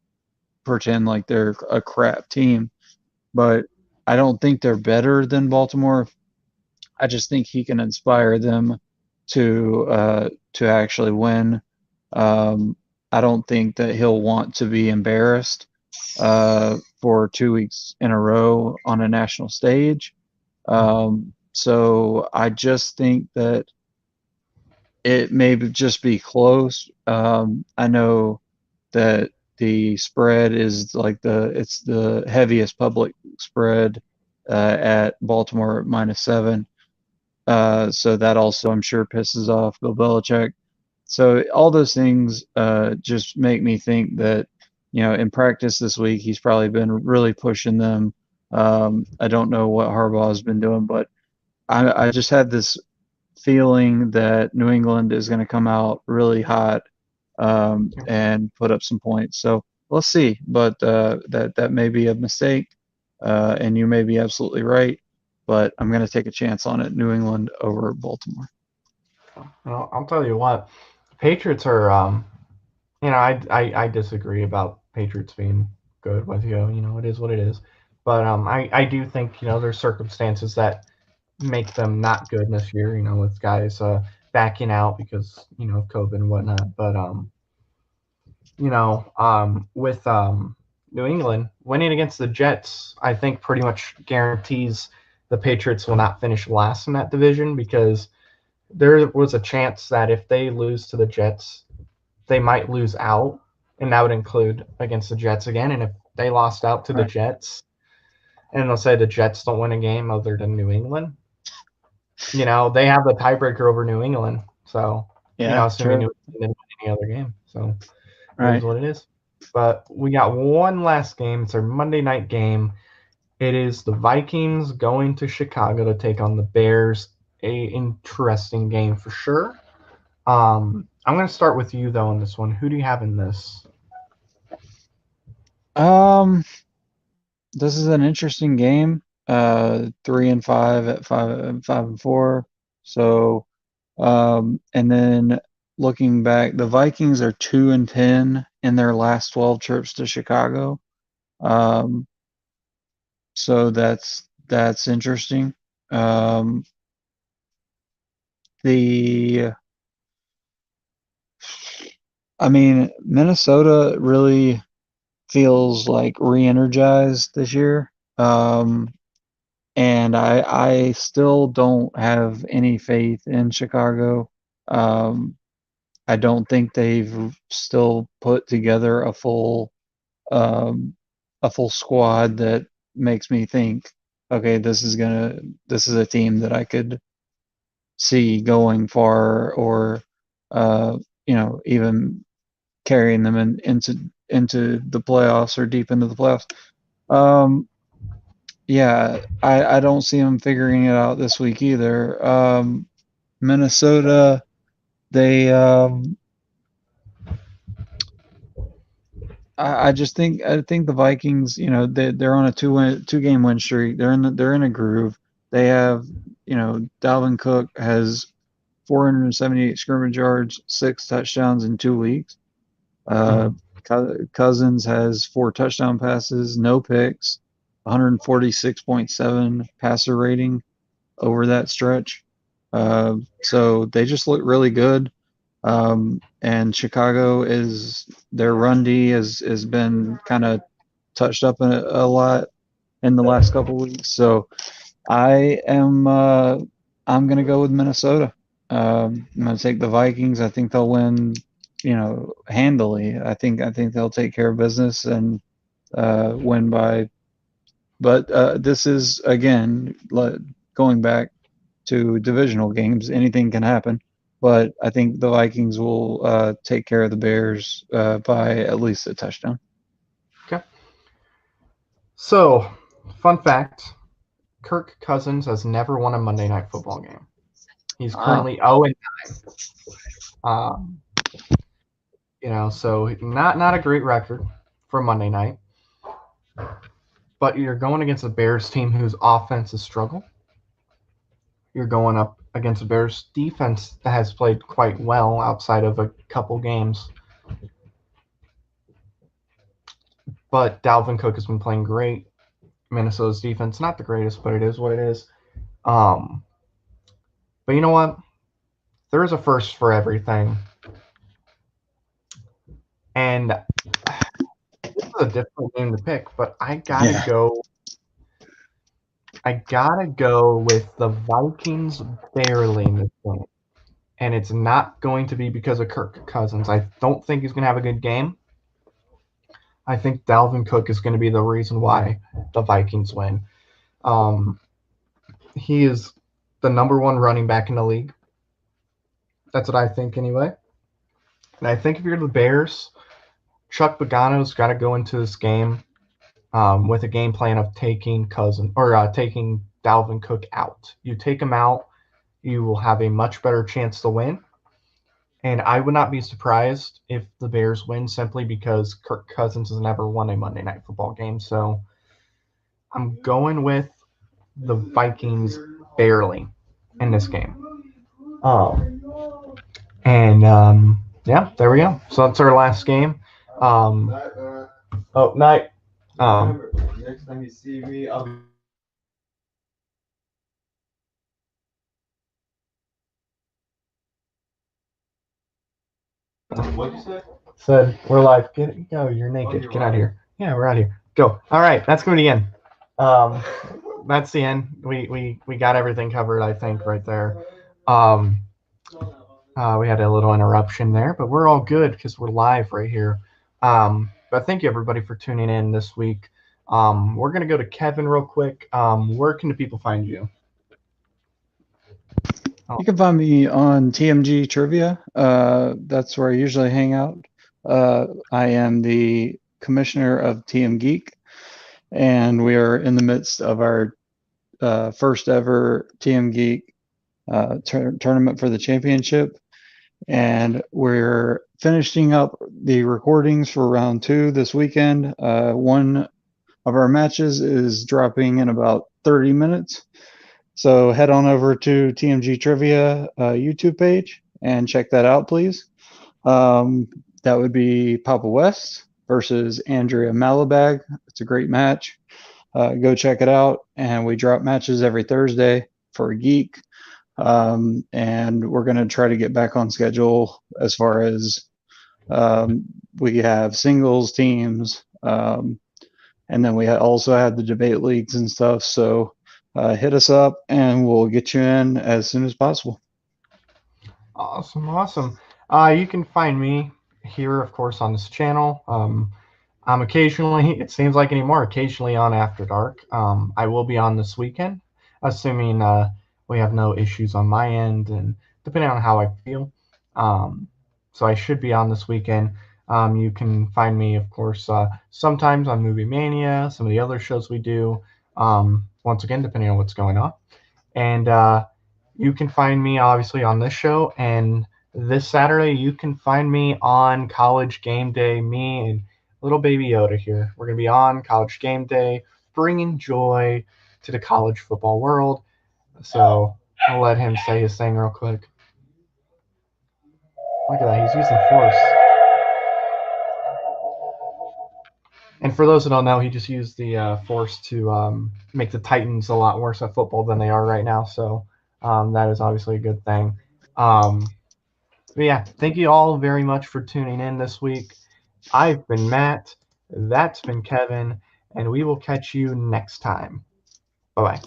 B: pretend like they're a crap team, but I don't think they're better than Baltimore. I just think he can inspire them to actually win. I don't think that he'll want to be embarrassed for 2 weeks in a row on a national stage. So I just think that it may just be close. I know that the spread is like it's the heaviest public spread at Baltimore -7. So that also, I'm sure, pisses off Bill Belichick. So all those things just make me think that, in practice this week, he's probably been really pushing them. I don't know what Harbaugh has been doing, but I just had this feeling that New England is going to come out really hot and put up some points. So we'll see, but that may be a mistake, and you may be absolutely right. But I'm going to take a chance on it. New England over Baltimore.
A: Well, I'll tell you what, Patriots are. I disagree about Patriots being good with you. It is what it is. But I do think there's circumstances that make them not good this year. With guys backing out because of COVID and whatnot. But with New England winning against the Jets, I think pretty much guarantees the Patriots will not finish last in that division because there was a chance that if they lose to the Jets, they might lose out, and that would include against the Jets again. And if they lost out to the
B: Right.
A: Jets, and they'll say the Jets don't win a game other than New England, they have the tiebreaker over New England. So,
B: Yeah,
A: assuming New
B: true.
A: England didn't win any other game. So it is
B: Right.
A: what it is. But we got one last game. It's our Monday night game. It is the Vikings going to Chicago to take on the Bears. A interesting game for sure. I'm going to start with you though on this one. Who do you have in this?
B: Um, this is an interesting game. 3-5 at 5-4. So, and then looking back, the Vikings are 2-10 in their last 12 trips to Chicago. Um, so that's interesting. Um, the I mean, Minnesota really feels like re-energized this year. And I still don't have any faith in Chicago. Um, I don't think they've still put together um, a full squad that makes me think, okay, this is a team that I could see going far, or uh, even carrying them into the playoffs or deep into the playoffs. Um, yeah, I don't see them figuring it out this week either. Minnesota, they I think the Vikings, they're on a two game win streak. They're in a groove. They have, Dalvin Cook has 478 scrimmage yards, 6 touchdowns in 2 weeks. Uh,
A: Mm-hmm.
B: Cousins has 4 touchdown passes, no picks, 146.7 passer rating over that stretch. So they just look really good. And Chicago is their run D has been kind of touched up a lot in the last couple of weeks. So I am I'm gonna go with Minnesota. I'm gonna take the Vikings. I think they'll win, handily. I think they'll take care of business and win by. But this is again going back to divisional games. Anything can happen. But I think the Vikings will take care of the Bears by at least a touchdown.
A: Okay. So, fun fact: Kirk Cousins has never won a Monday Night Football game. He's
B: Wow.
A: currently 0-9. Um, so not a great record for Monday night. But you're going against a Bears team whose offense has struggled. You're going up against a Bears defense that has played quite well outside of a couple games. But Dalvin Cook has been playing great. Minnesota's defense, not the greatest, but it is what it is. Um, but you know what? There is a first for everything. And this is a difficult game to pick, but
B: Yeah.
A: I gotta go with the Vikings barely in this game. And it's not going to be because of Kirk Cousins. I don't think he's going to have a good game. I think Dalvin Cook is going to be the reason why the Vikings win. Um, he is the number one running back in the league. That's what I think anyway. And I think if you're the Bears, Chuck Pagano's got to go into this game with a game plan of taking taking Dalvin Cook out. You take him out, you will have a much better chance to win. And I would not be surprised if the Bears win simply because Kirk Cousins has never won a Monday Night Football game. So I'm going with the Vikings barely in this game. Um, and yeah, there we go. So that's our last game. Night. Next time you see me, I'll be. What'd you say? Said we're live. Go. You're naked. Get out of here. Yeah, we're out of here. Go. All right. That's going to be the end. That's the end. We got everything covered, I think, right there. We had a little interruption there, but we're all good because we're live right here. But thank you everybody for tuning in this week. We're gonna go to Kevin real quick. Where can the people find you?
B: You can find me on TMG Trivia. That's where I usually hang out. I am the commissioner of TM Geek, and we are in the midst of our first ever TM Geek tournament for the championship. And we're finishing up the recordings for round 2 this weekend. One of our matches is dropping in about 30 minutes. So head on over to TMG Trivia YouTube page and check that out, please. That would be Papa West versus Andrea Malabag. It's a great match. Go check it out. And we drop matches every Thursday for a geek. And we're going to try to get back on schedule as far as we have singles teams. And then we also had the debate leagues and stuff. So hit us up and we'll get you in as soon as possible.
A: Awesome. You can find me here, of course, on this channel. I'm occasionally, it seems like anymore, occasionally on After Dark. I will be on this weekend, assuming we have no issues on my end and depending on how I feel. So I should be on this weekend. You can find me, of course, sometimes on Movie Mania, some of the other shows we do, once again, depending on what's going on. And you can find me, obviously, on this show. And this Saturday, you can find me on College Game Day, me and little baby Yoda here. We're going to be on College Game Day, bringing joy to the college football world. So I'll let him say his thing real quick. Look at that. He's using force. And for those that don't know, he just used the force to make the Titans a lot worse at football than they are right now. So that is obviously a good thing. But yeah, thank you all very much for tuning in this week. I've been Matt. That's been Kevin. And we will catch you next time. Bye-bye.